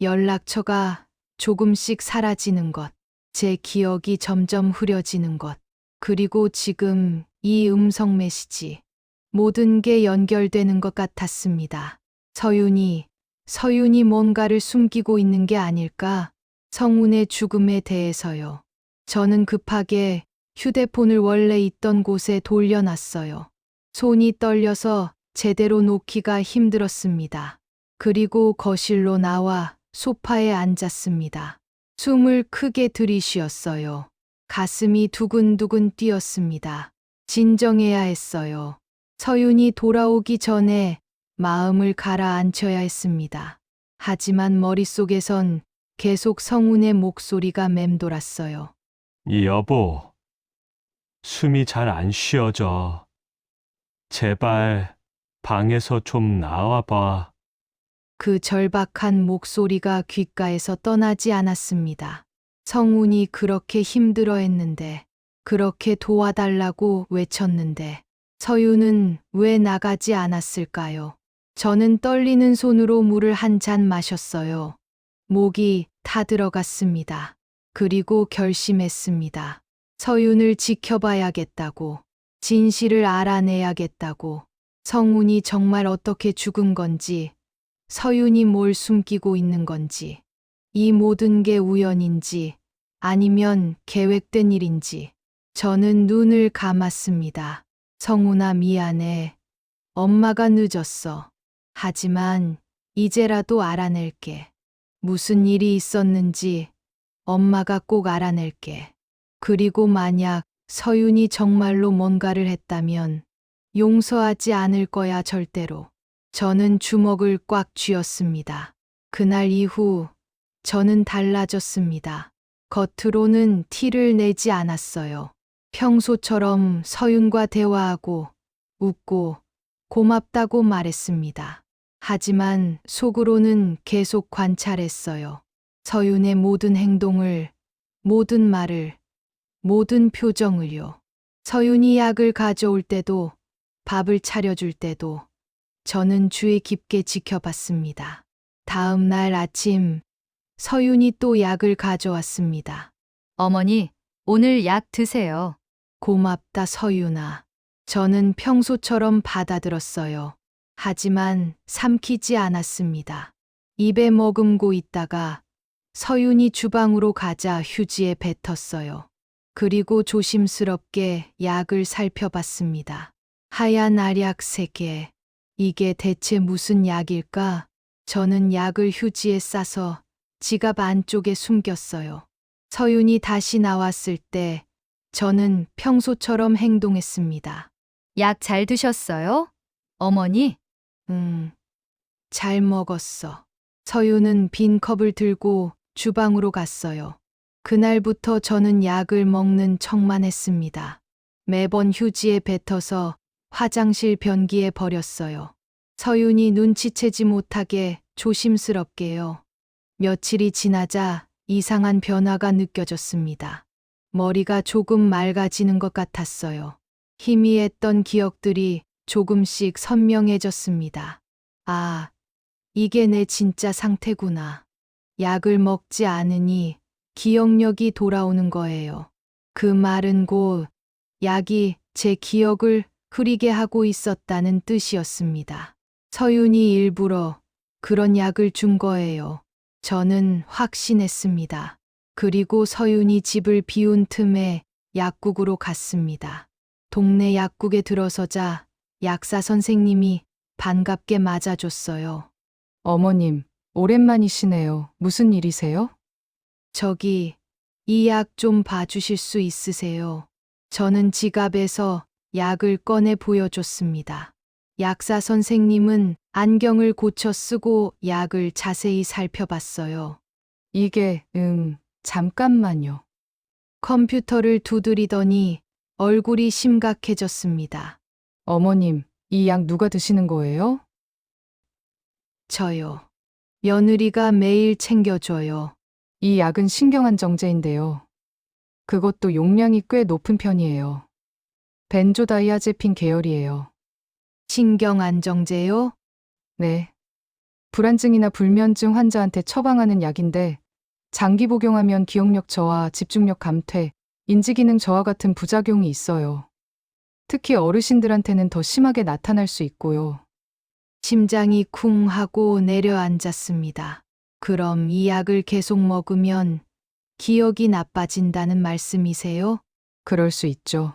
연락처가 조금씩 사라지는 것, 제 기억이 점점 흐려지는 것, 그리고 지금 이 음성 메시지. 모든 게 연결되는 것 같았습니다. 서윤이 뭔가를 숨기고 있는 게 아닐까? 성훈의 죽음에 대해서요. 저는 급하게 휴대폰을 원래 있던 곳에 돌려놨어요. 손이 떨려서 제대로 놓기가 힘들었습니다. 그리고 거실로 나와 소파에 앉았습니다. 숨을 크게 들이쉬었어요. 가슴이 두근두근 뛰었습니다. 진정해야 했어요. 서윤이 돌아오기 전에 마음을 가라앉혀야 했습니다. 하지만 머릿속에선 계속 성훈의 목소리가 맴돌았어요. 여보, 숨이 잘 안 쉬어져. 제발 방에서 좀 나와봐. 그 절박한 목소리가 귓가에서 떠나지 않았습니다. 성훈이 그렇게 힘들어했는데, 그렇게 도와달라고 외쳤는데, 서윤은 왜 나가지 않았을까요? 저는 떨리는 손으로 물을 한 잔 마셨어요. 목이 타들어갔습니다. 그리고 결심했습니다. 서윤을 지켜봐야겠다고, 진실을 알아내야겠다고, 성훈이 정말 어떻게 죽은 건지, 서윤이 뭘 숨기고 있는 건지, 이 모든 게 우연인지 아니면 계획된 일인지. 저는 눈을 감았습니다. 성훈아, 미안해. 엄마가 늦었어. 하지만 이제라도 알아낼게. 무슨 일이 있었는지 엄마가 꼭 알아낼게. 그리고 만약 서윤이 정말로 뭔가를 했다면 용서하지 않을 거야, 절대로. 저는 주먹을 꽉 쥐었습니다. 그날 이후 저는 달라졌습니다. 겉으로는 티를 내지 않았어요. 평소처럼 서윤과 대화하고 웃고 고맙다고 말했습니다. 하지만 속으로는 계속 관찰했어요. 서윤의 모든 행동을, 모든 말을, 모든 표정을요. 서윤이 약을 가져올 때도, 밥을 차려줄 때도 저는 주의 깊게 지켜봤습니다. 다음 날 아침, 서윤이 또 약을 가져왔습니다. 어머니, 오늘 약 드세요. 고맙다, 서윤아. 저는 평소처럼 받아들었어요. 하지만 삼키지 않았습니다. 입에 머금고 있다가 서윤이 주방으로 가자 휴지에 뱉었어요. 그리고 조심스럽게 약을 살펴봤습니다. 하얀 알약 3개. 이게 대체 무슨 약일까? 저는 약을 휴지에 싸서 지갑 안쪽에 숨겼어요. 서윤이 다시 나왔을 때 저는 평소처럼 행동했습니다. 약 잘 드셨어요? 어머니? 잘 먹었어. 서윤은 빈 컵을 들고 주방으로 갔어요. 그날부터 저는 약을 먹는 척만 했습니다. 매번 휴지에 뱉어서 화장실 변기에 버렸어요. 서윤이 눈치채지 못하게 조심스럽게요. 며칠이 지나자 이상한 변화가 느껴졌습니다. 머리가 조금 맑아지는 것 같았어요. 희미했던 기억들이 조금씩 선명해졌습니다. 아, 이게 내 진짜 상태구나. 약을 먹지 않으니 기억력이 돌아오는 거예요. 그 말은 곧 약이 제 기억을 흐리게 하고 있었다는 뜻이었습니다. 서윤이 일부러 그런 약을 준 거예요. 저는 확신했습니다. 그리고 서윤이 집을 비운 틈에 약국으로 갔습니다. 동네 약국에 들어서자 약사 선생님이 반갑게 맞아줬어요. 어머님, 오랜만이시네요. 무슨 일이세요? 저기, 이 약 좀 봐주실 수 있으세요? 저는 지갑에서 약을 꺼내 보여줬습니다. 약사 선생님은 안경을 고쳐 쓰고 약을 자세히 살펴봤어요. 이게, 잠깐만요. 컴퓨터를 두드리더니 얼굴이 심각해졌습니다. 어머님, 이 약 누가 드시는 거예요? 저요. 며느리가 매일 챙겨줘요. 이 약은 신경안정제인데요. 그것도 용량이 꽤 높은 편이에요. 벤조다이아제핀 계열이에요. 신경안정제요? 네. 불안증이나 불면증 환자한테 처방하는 약인데 장기 복용하면 기억력 저하, 집중력 감퇴, 인지기능 저하 같은 부작용이 있어요. 특히 어르신들한테는 더 심하게 나타날 수 있고요. 심장이 쿵 하고 내려앉았습니다. 그럼 이 약을 계속 먹으면 기억이 나빠진다는 말씀이세요? 그럴 수 있죠.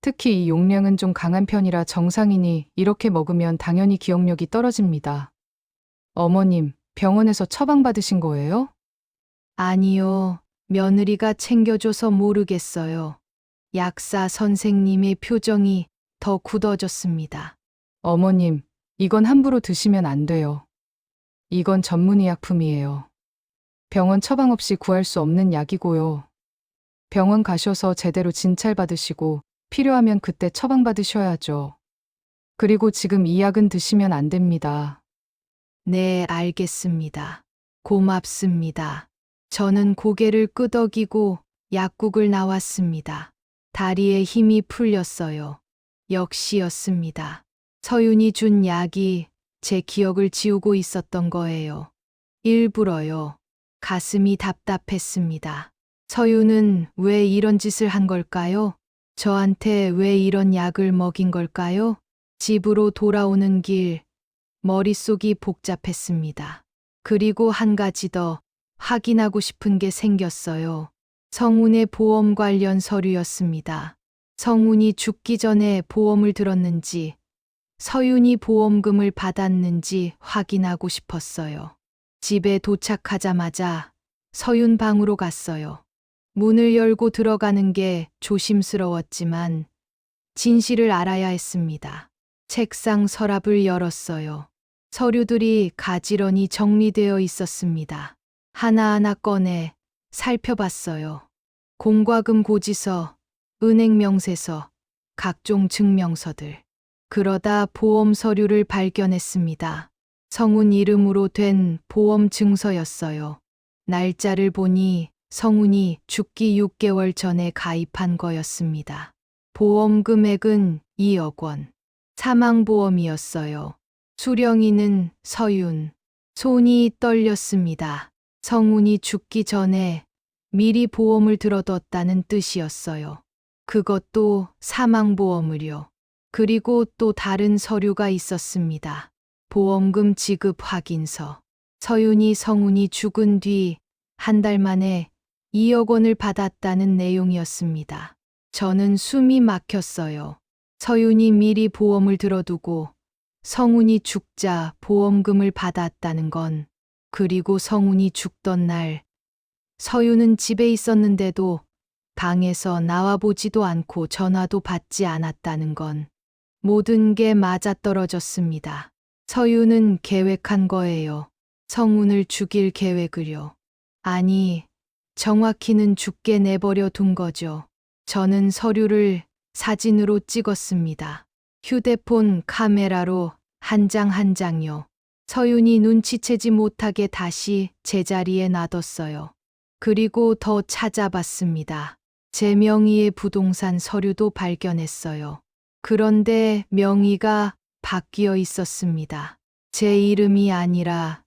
특히 이 용량은 좀 강한 편이라 정상인이 이렇게 먹으면 당연히 기억력이 떨어집니다. 어머님, 병원에서 처방받으신 거예요? 아니요. 며느리가 챙겨줘서 모르겠어요. 약사 선생님의 표정이 더 굳어졌습니다. 어머님, 이건 함부로 드시면 안 돼요. 이건 전문의약품이에요. 병원 처방 없이 구할 수 없는 약이고요. 병원 가셔서 제대로 진찰 받으시고 필요하면 그때 처방 받으셔야죠. 그리고 지금 이 약은 드시면 안 됩니다. 네, 알겠습니다. 고맙습니다. 저는 고개를 끄덕이고 약국을 나왔습니다. 다리에 힘이 풀렸어요. 역시였습니다. 서윤이 준 약이 제 기억을 지우고 있었던 거예요. 일부러요. 가슴이 답답했습니다. 서윤은 왜 이런 짓을 한 걸까요? 저한테 왜 이런 약을 먹인 걸까요? 집으로 돌아오는 길, 머릿속이 복잡했습니다. 그리고 한 가지 더 확인하고 싶은 게 생겼어요. 성훈의 보험 관련 서류였습니다. 성훈이 죽기 전에 보험을 들었는지, 서윤이 보험금을 받았는지 확인하고 싶었어요. 집에 도착하자마자 서윤 방으로 갔어요. 문을 열고 들어가는 게 조심스러웠지만 진실을 알아야 했습니다. 책상 서랍을 열었어요. 서류들이 가지런히 정리되어 있었습니다. 하나하나 꺼내 살펴봤어요. 공과금 고지서, 은행 명세서, 각종 증명서들. 그러다 보험 서류를 발견했습니다. 성훈 이름으로 된 보험 증서였어요. 날짜를 보니 성훈이 죽기 6개월 전에 가입한 거였습니다. 보험 금액은 2억 원. 사망보험이었어요. 수령인은 서윤. 손이 떨렸습니다. 성훈이 죽기 전에 미리 보험을 들어뒀다는 뜻이었어요. 그것도 사망보험을요. 그리고 또 다른 서류가 있었습니다. 보험금 지급 확인서. 서윤이 성훈이 죽은 뒤 한 달 만에 2억 원을 받았다는 내용이었습니다. 저는 숨이 막혔어요. 서윤이 미리 보험을 들어두고 성훈이 죽자 보험금을 받았다는 건, 그리고 성훈이 죽던 날 서윤은 집에 있었는데도 방에서 나와보지도 않고 전화도 받지 않았다는 건, 모든 게 맞아떨어졌습니다. 서윤은 계획한 거예요. 성훈을 죽일 계획을요. 아니, 정확히는 죽게 내버려 둔 거죠. 저는 서류를 사진으로 찍었습니다. 휴대폰 카메라로 한 장 한 장요. 서윤이 눈치채지 못하게 다시 제자리에 놔뒀어요. 그리고 더 찾아봤습니다. 제 명의의 부동산 서류도 발견했어요. 그런데 명의가 바뀌어 있었습니다. 제 이름이 아니라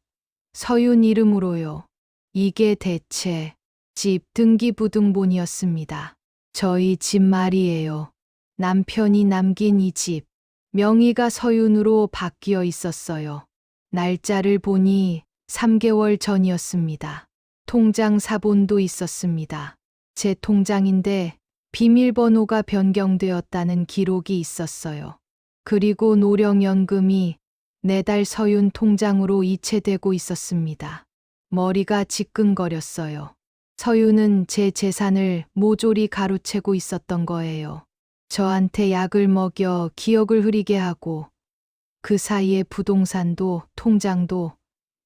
서윤 이름으로요. 이게 대체 집 등기부등본이었습니다. 저희 집 말이에요. 남편이 남긴 이 집. 명의가 서윤으로 바뀌어 있었어요. 날짜를 보니 3개월 전이었습니다. 통장 사본도 있었습니다. 제 통장인데 비밀번호가 변경되었다는 기록이 있었어요. 그리고 노령연금이 매달 서윤 통장으로 이체되고 있었습니다. 머리가 지끈거렸어요. 서윤은 제 재산을 모조리 가로채고 있었던 거예요. 저한테 약을 먹여 기억을 흐리게 하고 그 사이에 부동산도 통장도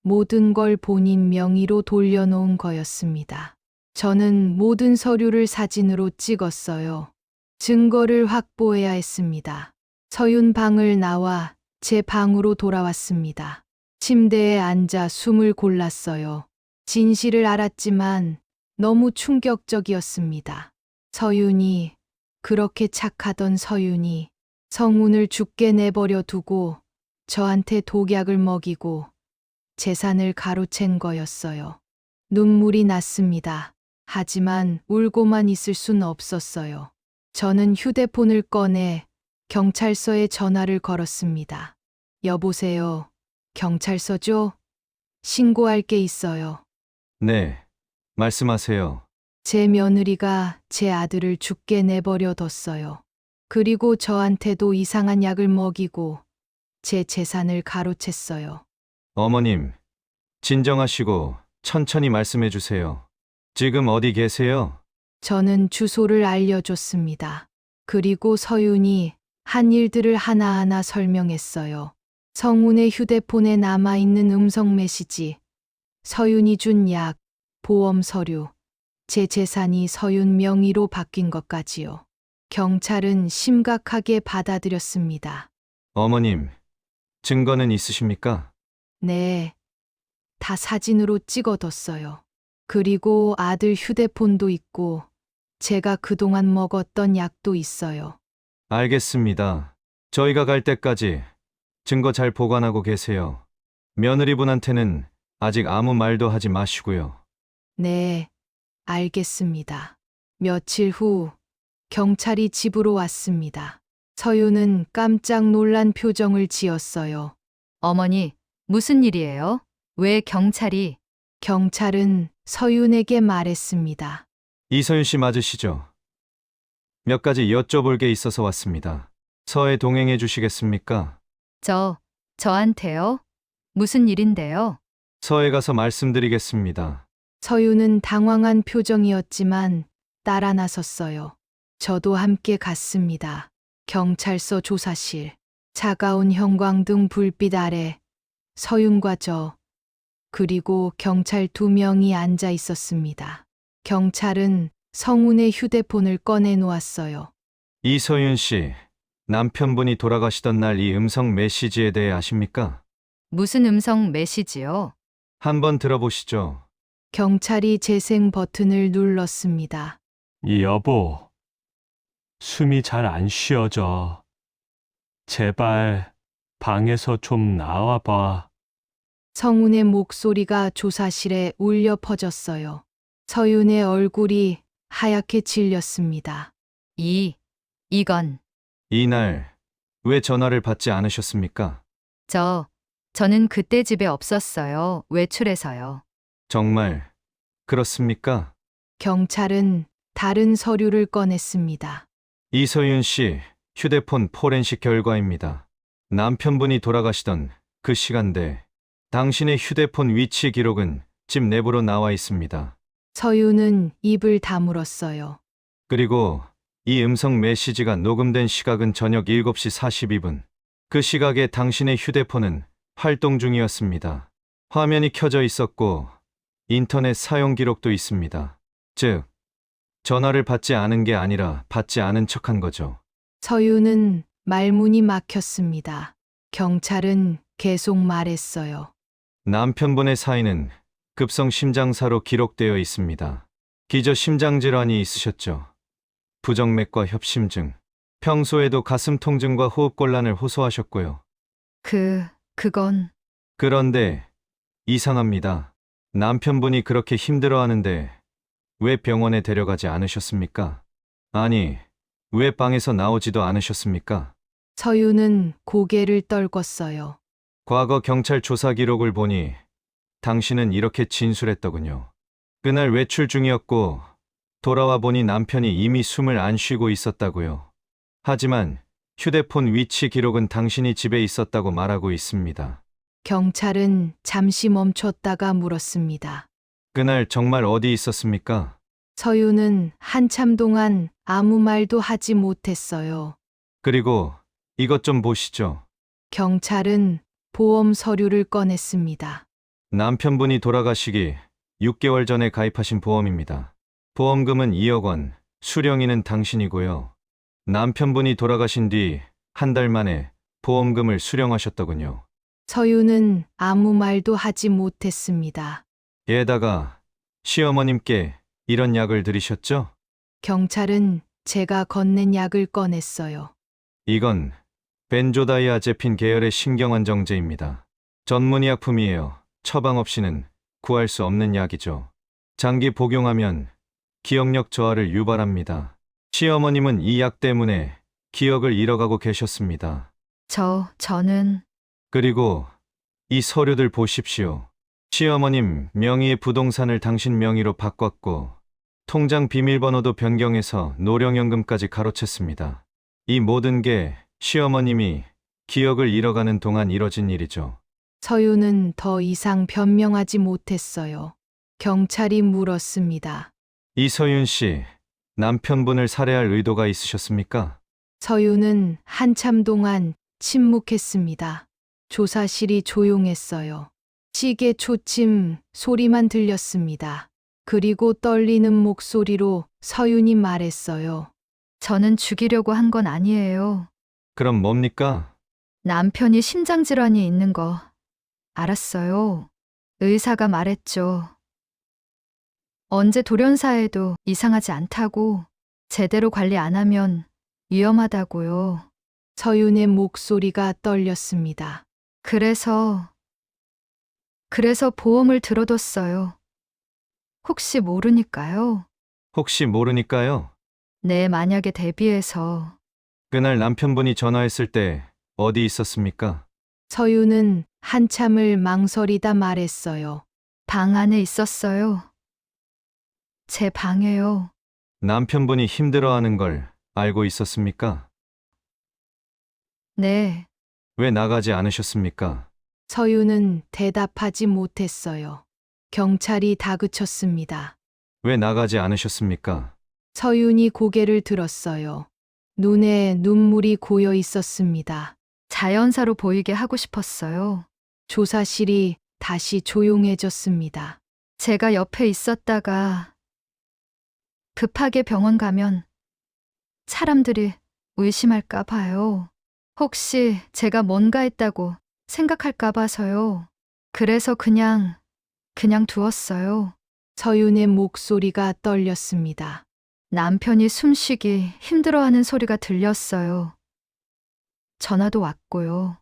모든 걸 본인 명의로 돌려놓은 거였습니다. 저는 모든 서류를 사진으로 찍었어요. 증거를 확보해야 했습니다. 서윤 방을 나와 제 방으로 돌아왔습니다. 침대에 앉아 숨을 골랐어요. 진실을 알았지만 너무 충격적이었습니다. 서윤이, 그렇게 착하던 서윤이 성운을 죽게 내버려 두고 저한테 독약을 먹이고 재산을 가로챈 거였어요. 눈물이 났습니다. 하지만 울고만 있을 순 없었어요. 저는 휴대폰을 꺼내 경찰서에 전화를 걸었습니다. 여보세요. 경찰서죠? 신고할 게 있어요. 네, 말씀하세요. 제 며느리가 제 아들을 죽게 내버려 뒀어요. 그리고 저한테도 이상한 약을 먹이고 제 재산을 가로챘어요. 어머님, 진정하시고 천천히 말씀해 주세요. 지금 어디 계세요? 저는 주소를 알려줬습니다. 그리고 서윤이 한 일들을 하나하나 설명했어요. 성운의 휴대폰에 남아있는 음성 메시지, 서윤이 준 약, 보험 서류, 제 재산이 서윤 명의로 바뀐 것까지요. 경찰은 심각하게 받아들였습니다. 어머님, 증거는 있으십니까? 네, 다 사진으로 찍어뒀어요. 그리고 아들 휴대폰도 있고 제가 그동안 먹었던 약도 있어요. 알겠습니다. 저희가 갈 때까지 증거 잘 보관하고 계세요. 며느리분한테는 아직 아무 말도 하지 마시고요. 네, 알겠습니다. 며칠 후 경찰이 집으로 왔습니다. 서윤은 깜짝 놀란 표정을 지었어요. 어머니, 무슨 일이에요? 왜 경찰이? 경찰은 서윤에게 말했습니다. 이서윤 씨 맞으시죠? 몇 가지 여쭤볼 게 있어서 왔습니다. 서에 동행해 주시겠습니까? 저한테요? 무슨 일인데요? 서에 가서 말씀드리겠습니다. 서윤은 당황한 표정이었지만 따라 나섰어요. 저도 함께 갔습니다. 경찰서 조사실. 차가운 형광등 불빛 아래 서윤과 저, 그리고 경찰 2명이 앉아 있었습니다. 경찰은 성운의 휴대폰을 꺼내 놓았어요. 이서윤 씨, 남편분이 돌아가시던 날 이 음성 메시지에 대해 아십니까? 무슨 음성 메시지요? 한번 들어보시죠. 경찰이 재생 버튼을 눌렀습니다. 이 여보, 숨이 잘 안 쉬어져. 제발 방에서 좀 나와봐. 성운의 목소리가 조사실에 울려 퍼졌어요. 서윤의 얼굴이 하얗게 질렸습니다. 이건, 이날 왜 전화를 받지 않으셨습니까? 저는 그때 집에 없었어요. 외출해서요. 정말 그렇습니까? 경찰은 다른 서류를 꺼냈습니다. 이서윤 씨 휴대폰 포렌식 결과입니다. 남편분이 돌아가시던 그 시간대 당신의 휴대폰 위치 기록은 집 내부로 나와 있습니다. 서윤은 입을 다물었어요. 그리고 이 음성 메시지가 녹음된 시각은 저녁 7시 42분. 그 시각에 당신의 휴대폰은 활동 중이었습니다. 화면이 켜져 있었고 인터넷 사용 기록도 있습니다. 즉, 전화를 받지 않은 게 아니라 받지 않은 척한 거죠. 서윤은 말문이 막혔습니다. 경찰은 계속 말했어요. 남편분의 사인은 급성 심장사로 기록되어 있습니다. 기저 심장질환이 있으셨죠. 부정맥과 협심증, 평소에도 가슴 통증과 호흡곤란을 호소하셨고요. 그건 그런데 이상합니다. 남편분이 그렇게 힘들어하는데 왜 병원에 데려가지 않으셨습니까? 아니, 왜 방에서 나오지도 않으셨습니까? 서윤은 고개를 떨궜어요. 과거 경찰 조사 기록을 보니 당신은 이렇게 진술했더군요. 그날 외출 중이었고 돌아와 보니 남편이 이미 숨을 안 쉬고 있었다고요. 하지만 휴대폰 위치 기록은 당신이 집에 있었다고 말하고 있습니다. 경찰은 잠시 멈췄다가 물었습니다. 그날 정말 어디 있었습니까? 서윤은 한참 동안 아무 말도 하지 못했어요. 그리고 이것 좀 보시죠. 경찰은 보험 서류를 꺼냈습니다. 남편분이 돌아가시기 6개월 전에 가입하신 보험입니다. 보험금은 2억 원, 수령인은 당신이고요. 남편분이 돌아가신 뒤 한 달 만에 보험금을 수령하셨더군요. 서윤은 아무 말도 하지 못했습니다. 게다가 시어머님께 이런 약을 들이셨죠? 경찰은 제가 건넨 약을 꺼냈어요. 이건 벤조다이아제핀 계열의 신경안정제입니다. 전문의약품이에요. 처방 없이는 구할 수 없는 약이죠. 장기 복용하면 기억력 저하를 유발합니다. 시어머님은 이 약 때문에 기억을 잃어가고 계셨습니다. 저는 그리고 이 서류들 보십시오. 시어머님 명의의 부동산을 당신 명의로 바꿨고 통장 비밀번호도 변경해서 노령연금까지 가로챘습니다. 이 모든 게 시어머님이 기억을 잃어가는 동안 이뤄진 일이죠. 서윤은 더 이상 변명하지 못했어요. 경찰이 물었습니다. 이서윤 씨, 남편분을 살해할 의도가 있으셨습니까? 서윤은 한참 동안 침묵했습니다. 조사실이 조용했어요. 시계 초침 소리만 들렸습니다. 그리고 떨리는 목소리로 서윤이 말했어요. 저는 죽이려고 한 건 아니에요. 그럼 뭡니까? 남편이 심장질환이 있는 거 알았어요. 의사가 말했죠. 언제 돌연사해도 이상하지 않다고, 제대로 관리 안 하면 위험하다고요. 서윤의 목소리가 떨렸습니다. 그래서 보험을 들어뒀어요. 혹시 모르니까요. 혹시 모르니까요. 네, 만약에 대비해서. 그날 남편분이 전화했을 때 어디 있었습니까? 서윤은 한참을 망설이다 말했어요. 방 안에 있었어요. 제 방에요. 남편분이 힘들어하는 걸 알고 있었습니까? 네, 왜 나가지 않으셨습니까? 서윤은 대답하지 못했어요. 경찰이 다그쳤습니다. 왜 나가지 않으셨습니까? 서윤이 고개를 들었어요. 눈에 눈물이 고여 있었습니다. 자연사로 보이게 하고 싶었어요. 조사실이 다시 조용해졌습니다. 제가 옆에 있었다가 급하게 병원 가면 사람들이 의심할까 봐요. 혹시 제가 뭔가 했다고 생각할까 봐서요. 그래서 그냥 두었어요. 서윤의 목소리가 떨렸습니다. 남편이 숨쉬기 힘들어하는 소리가 들렸어요. 전화도 왔고요.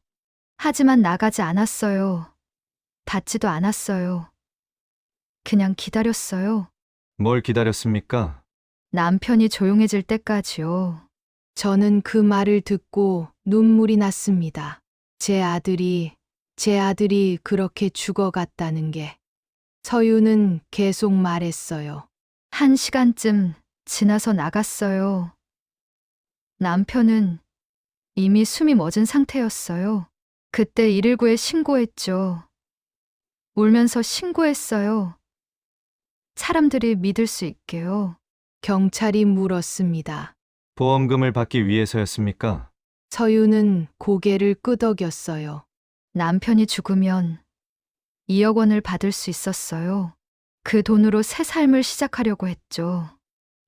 하지만 나가지 않았어요. 받지도 않았어요. 그냥 기다렸어요. 뭘 기다렸습니까? 남편이 조용해질 때까지요. 저는 그 말을 듣고 눈물이 났습니다. 제 아들이 그렇게 죽어갔다는 게. 서윤은 계속 말했어요. 1시간쯤 지나서 나갔어요. 남편은 이미 숨이 멎은 상태였어요. 그때 119에 신고했죠. 울면서 신고했어요. 사람들이 믿을 수 있게요. 경찰이 물었습니다. 보험금을 받기 위해서였습니까? 서윤은 고개를 끄덕였어요. 남편이 죽으면 2억 원을 받을 수 있었어요. 그 돈으로 새 삶을 시작하려고 했죠.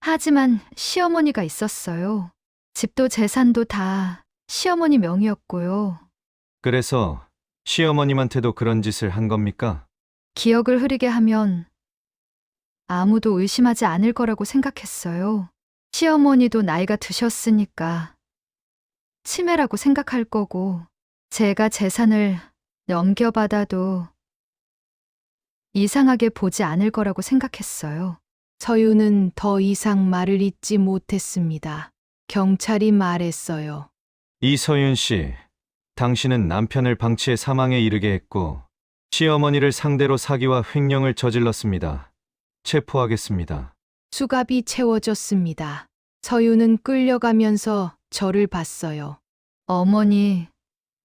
하지만 시어머니가 있었어요. 집도 재산도 다 시어머니 명의였고요. 그래서 시어머님한테도 그런 짓을 한 겁니까? 기억을 흐리게 하면 아무도 의심하지 않을 거라고 생각했어요. 시어머니도 나이가 드셨으니까 치매라고 생각할 거고, 제가 재산을 넘겨받아도 이상하게 보지 않을 거라고 생각했어요. 서유는 더 이상 말을 잇지 못했습니다. 경찰이 말했어요. 이서윤 씨, 당신은 남편을 방치해 사망에 이르게 했고 시어머니를 상대로 사기와 횡령을 저질렀습니다. 체포하겠습니다. 수갑이 채워졌습니다. 서유는 끌려가면서 저를 봤어요. 어머니,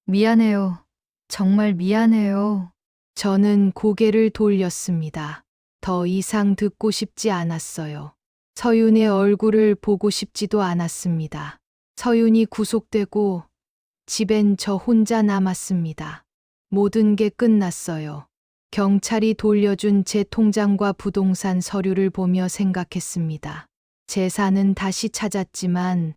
미안해요. 정말 미안해요. 저는 고개를 돌렸습니다. 더 이상 듣고 싶지 않았어요. 서윤의 얼굴을 보고 싶지도 않았습니다. 서윤이 구속되고 집엔 저 혼자 남았습니다. 모든 게 끝났어요. 경찰이 돌려준 제 통장과 부동산 서류를 보며 생각했습니다. 재산은 다시 찾았지만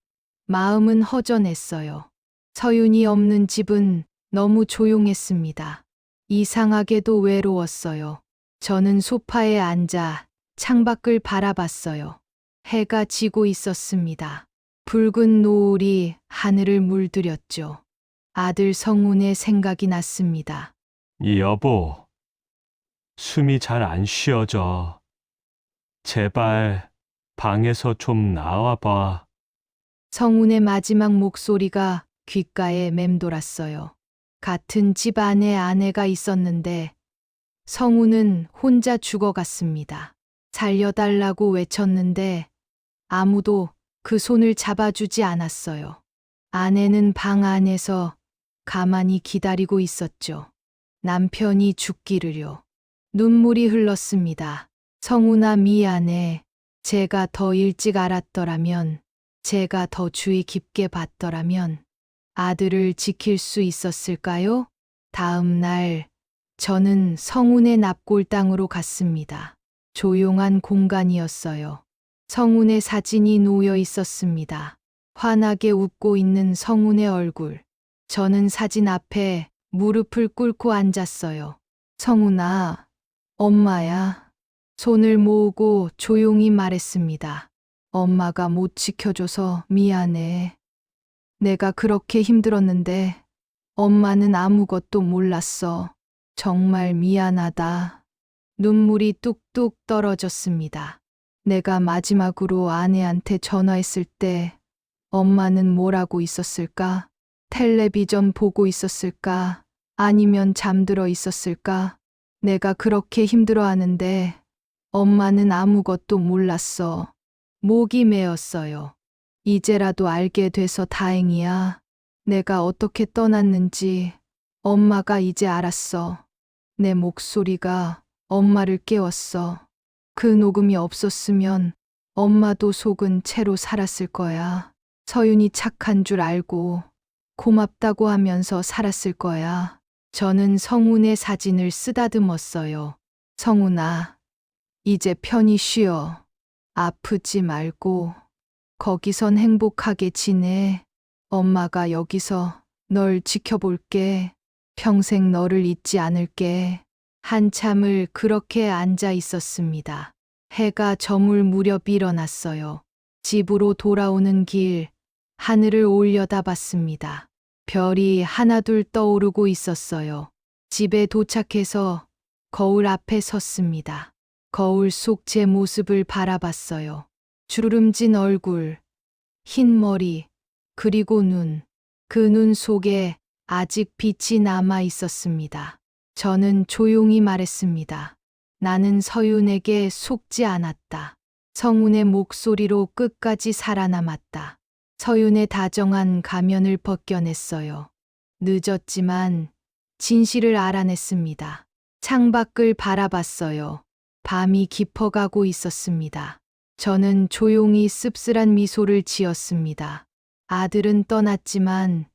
마음은 허전했어요. 서윤이 없는 집은 너무 조용했습니다. 이상하게도 외로웠어요. 저는 소파에 앉아 창밖을 바라봤어요. 해가 지고 있었습니다. 붉은 노을이 하늘을 물들였죠. 아들 성훈의 생각이 났습니다. 여보, 숨이 잘 안 쉬어져. 제발 방에서 좀 나와봐. 성훈의 마지막 목소리가 귓가에 맴돌았어요. 같은 집 안에 아내가 있었는데 성훈은 혼자 죽어갔습니다. 살려달라고 외쳤는데 아무도 그 손을 잡아주지 않았어요. 아내는 방 안에서 가만히 기다리고 있었죠. 남편이 죽기를요. 눈물이 흘렀습니다. 성훈아, 미안해. 제가 더 일찍 알았더라면, 제가 더 주의 깊게 봤더라면 아들을 지킬 수 있었을까요? 다음 날 저는 성훈의 납골당으로 갔습니다. 조용한 공간이었어요. 성훈의 사진이 놓여 있었습니다. 환하게 웃고 있는 성훈의 얼굴. 저는 사진 앞에 무릎을 꿇고 앉았어요. 성훈아, 엄마야. 손을 모으고 조용히 말했습니다. 엄마가 못 지켜줘서 미안해. 내가 그렇게 힘들었는데 엄마는 아무것도 몰랐어. 정말 미안하다. 눈물이 뚝뚝 떨어졌습니다. 내가 마지막으로 아내한테 전화했을 때 엄마는 뭐라고 있었을까? 텔레비전 보고 있었을까? 아니면 잠들어 있었을까? 내가 그렇게 힘들어하는데 엄마는 아무것도 몰랐어. 목이 메었어요. 이제라도 알게 돼서 다행이야. 내가 어떻게 떠났는지 엄마가 이제 알았어. 내 목소리가 엄마를 깨웠어. 그 녹음이 없었으면 엄마도 속은 채로 살았을 거야. 서윤이 착한 줄 알고 고맙다고 하면서 살았을 거야. 저는 성훈의 사진을 쓰다듬었어요. 성훈아, 이제 편히 쉬어. 아프지 말고 거기선 행복하게 지내. 엄마가 여기서 널 지켜볼게. 평생 너를 잊지 않을게. 한참을 그렇게 앉아 있었습니다. 해가 저물 무렵 일어났어요. 집으로 돌아오는 길, 하늘을 올려다봤습니다. 별이 하나둘 떠오르고 있었어요. 집에 도착해서 거울 앞에 섰습니다. 거울 속 제 모습을 바라봤어요. 주름진 얼굴, 흰 머리, 그리고 눈. 그 눈 속에 아직 빛이 남아 있었습니다. 저는 조용히 말했습니다. 나는 서윤에게 속지 않았다. 성훈의 목소리로 끝까지 살아남았다. 서윤의 다정한 가면을 벗겨냈어요. 늦었지만 진실을 알아냈습니다. 창밖을 바라봤어요. 밤이 깊어가고 있었습니다. 저는 조용히 씁쓸한 미소를 지었습니다. 아들은 떠났지만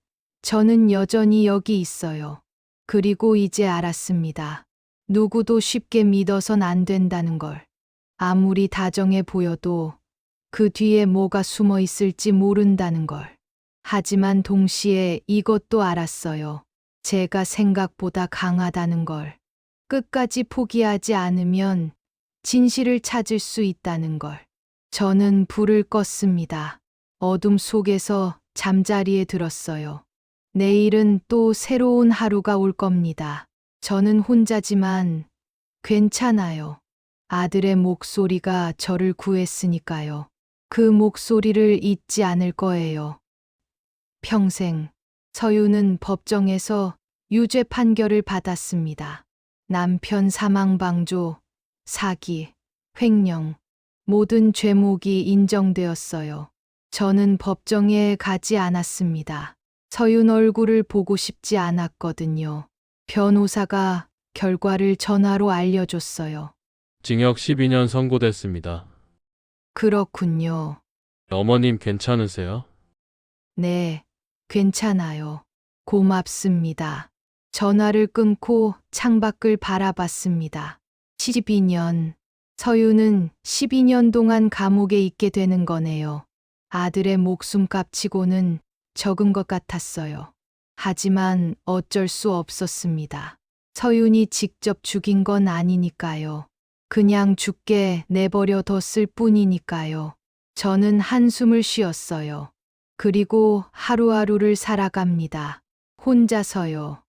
저는 여전히 여기 있어요. 그리고 이제 알았습니다. 누구도 쉽게 믿어선 안 된다는 걸. 아무리 다정해 보여도 그 뒤에 뭐가 숨어 있을지 모른다는 걸. 하지만 동시에 이것도 알았어요. 제가 생각보다 강하다는 걸. 끝까지 포기하지 않으면 진실을 찾을 수 있다는 걸. 저는 불을 껐습니다. 어둠 속에서 잠자리에 들었어요. 내일은 또 새로운 하루가 올 겁니다. 저는 혼자지만 괜찮아요. 아들의 목소리가 저를 구했으니까요. 그 목소리를 잊지 않을 거예요. 평생. 서유는 법정에서 유죄 판결을 받았습니다. 남편 사망방조, 사기, 횡령, 모든 죄목이 인정되었어요. 저는 법정에 가지 않았습니다. 서윤 얼굴을 보고 싶지 않았거든요. 변호사가 결과를 전화로 알려줬어요. 징역 12년 선고됐습니다. 그렇군요. 어머님 괜찮으세요? 네, 괜찮아요. 고맙습니다. 전화를 끊고 창밖을 바라봤습니다. 12년. 서유는 12년 동안 감옥에 있게 되는 거네요. 아들의 목숨값치고는 적은 것 같았어요. 하지만 어쩔 수 없었습니다. 서윤이 직접 죽인 건 아니니까요. 그냥 죽게 내버려 뒀을 뿐이니까요. 저는 한숨을 쉬었어요. 그리고 하루하루를 살아갑니다. 혼자서요.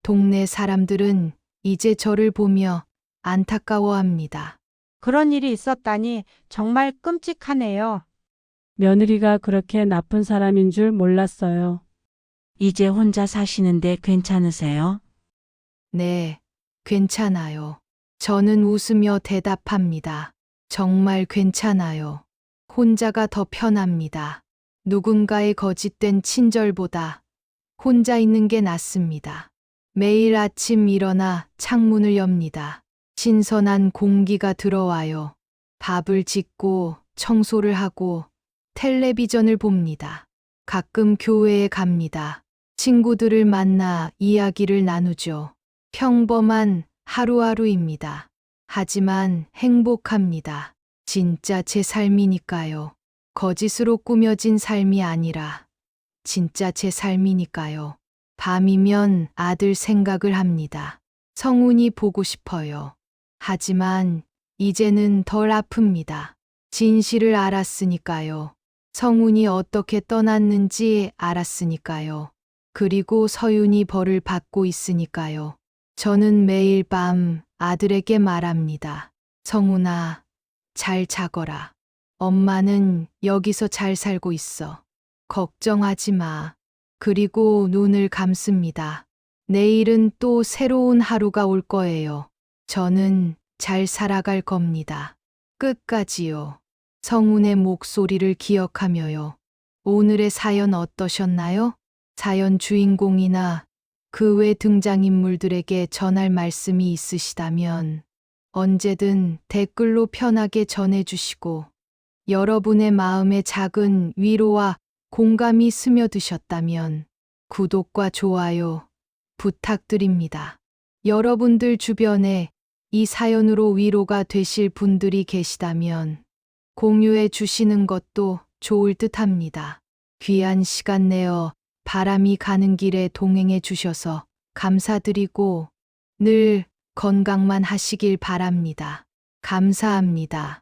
동네 사람들은 이제 저를 보며 안타까워합니다. 그런 일이 있었다니 정말 끔찍하네요. 며느리가 그렇게 나쁜 사람인 줄 몰랐어요. 이제 혼자 사시는데 괜찮으세요? 네, 괜찮아요. 저는 웃으며 대답합니다. 정말 괜찮아요. 혼자가 더 편합니다. 누군가의 거짓된 친절보다 혼자 있는 게 낫습니다. 매일 아침 일어나 창문을 엽니다. 신선한 공기가 들어와요. 밥을 짓고 청소를 하고 텔레비전을 봅니다. 가끔 교회에 갑니다. 친구들을 만나 이야기를 나누죠. 평범한 하루하루입니다. 하지만 행복합니다. 진짜 제 삶이니까요. 거짓으로 꾸며진 삶이 아니라 진짜 제 삶이니까요. 밤이면 아들 생각을 합니다. 성훈이 보고 싶어요. 하지만 이제는 덜 아픕니다. 진실을 알았으니까요. 성훈이 어떻게 떠났는지 알았으니까요. 그리고 서윤이 벌을 받고 있으니까요. 저는 매일 밤 아들에게 말합니다. 성훈아, 잘 자거라. 엄마는 여기서 잘 살고 있어. 걱정하지 마. 그리고 눈을 감습니다. 내일은 또 새로운 하루가 올 거예요. 저는 잘 살아갈 겁니다. 끝까지요. 성훈의 목소리를 기억하며요. 오늘의 사연 어떠셨나요? 사연 주인공이나 그 외 등장인물들에게 전할 말씀이 있으시다면 언제든 댓글로 편하게 전해주시고 여러분의 마음에 작은 위로와 공감이 스며드셨다면 구독과 좋아요 부탁드립니다. 여러분들 주변에 이 사연으로 위로가 되실 분들이 계시다면 공유해 주시는 것도 좋을 듯 합니다. 귀한 시간 내어 바람이 가는 길에 동행해 주셔서 감사드리고 늘 건강만 하시길 바랍니다. 감사합니다.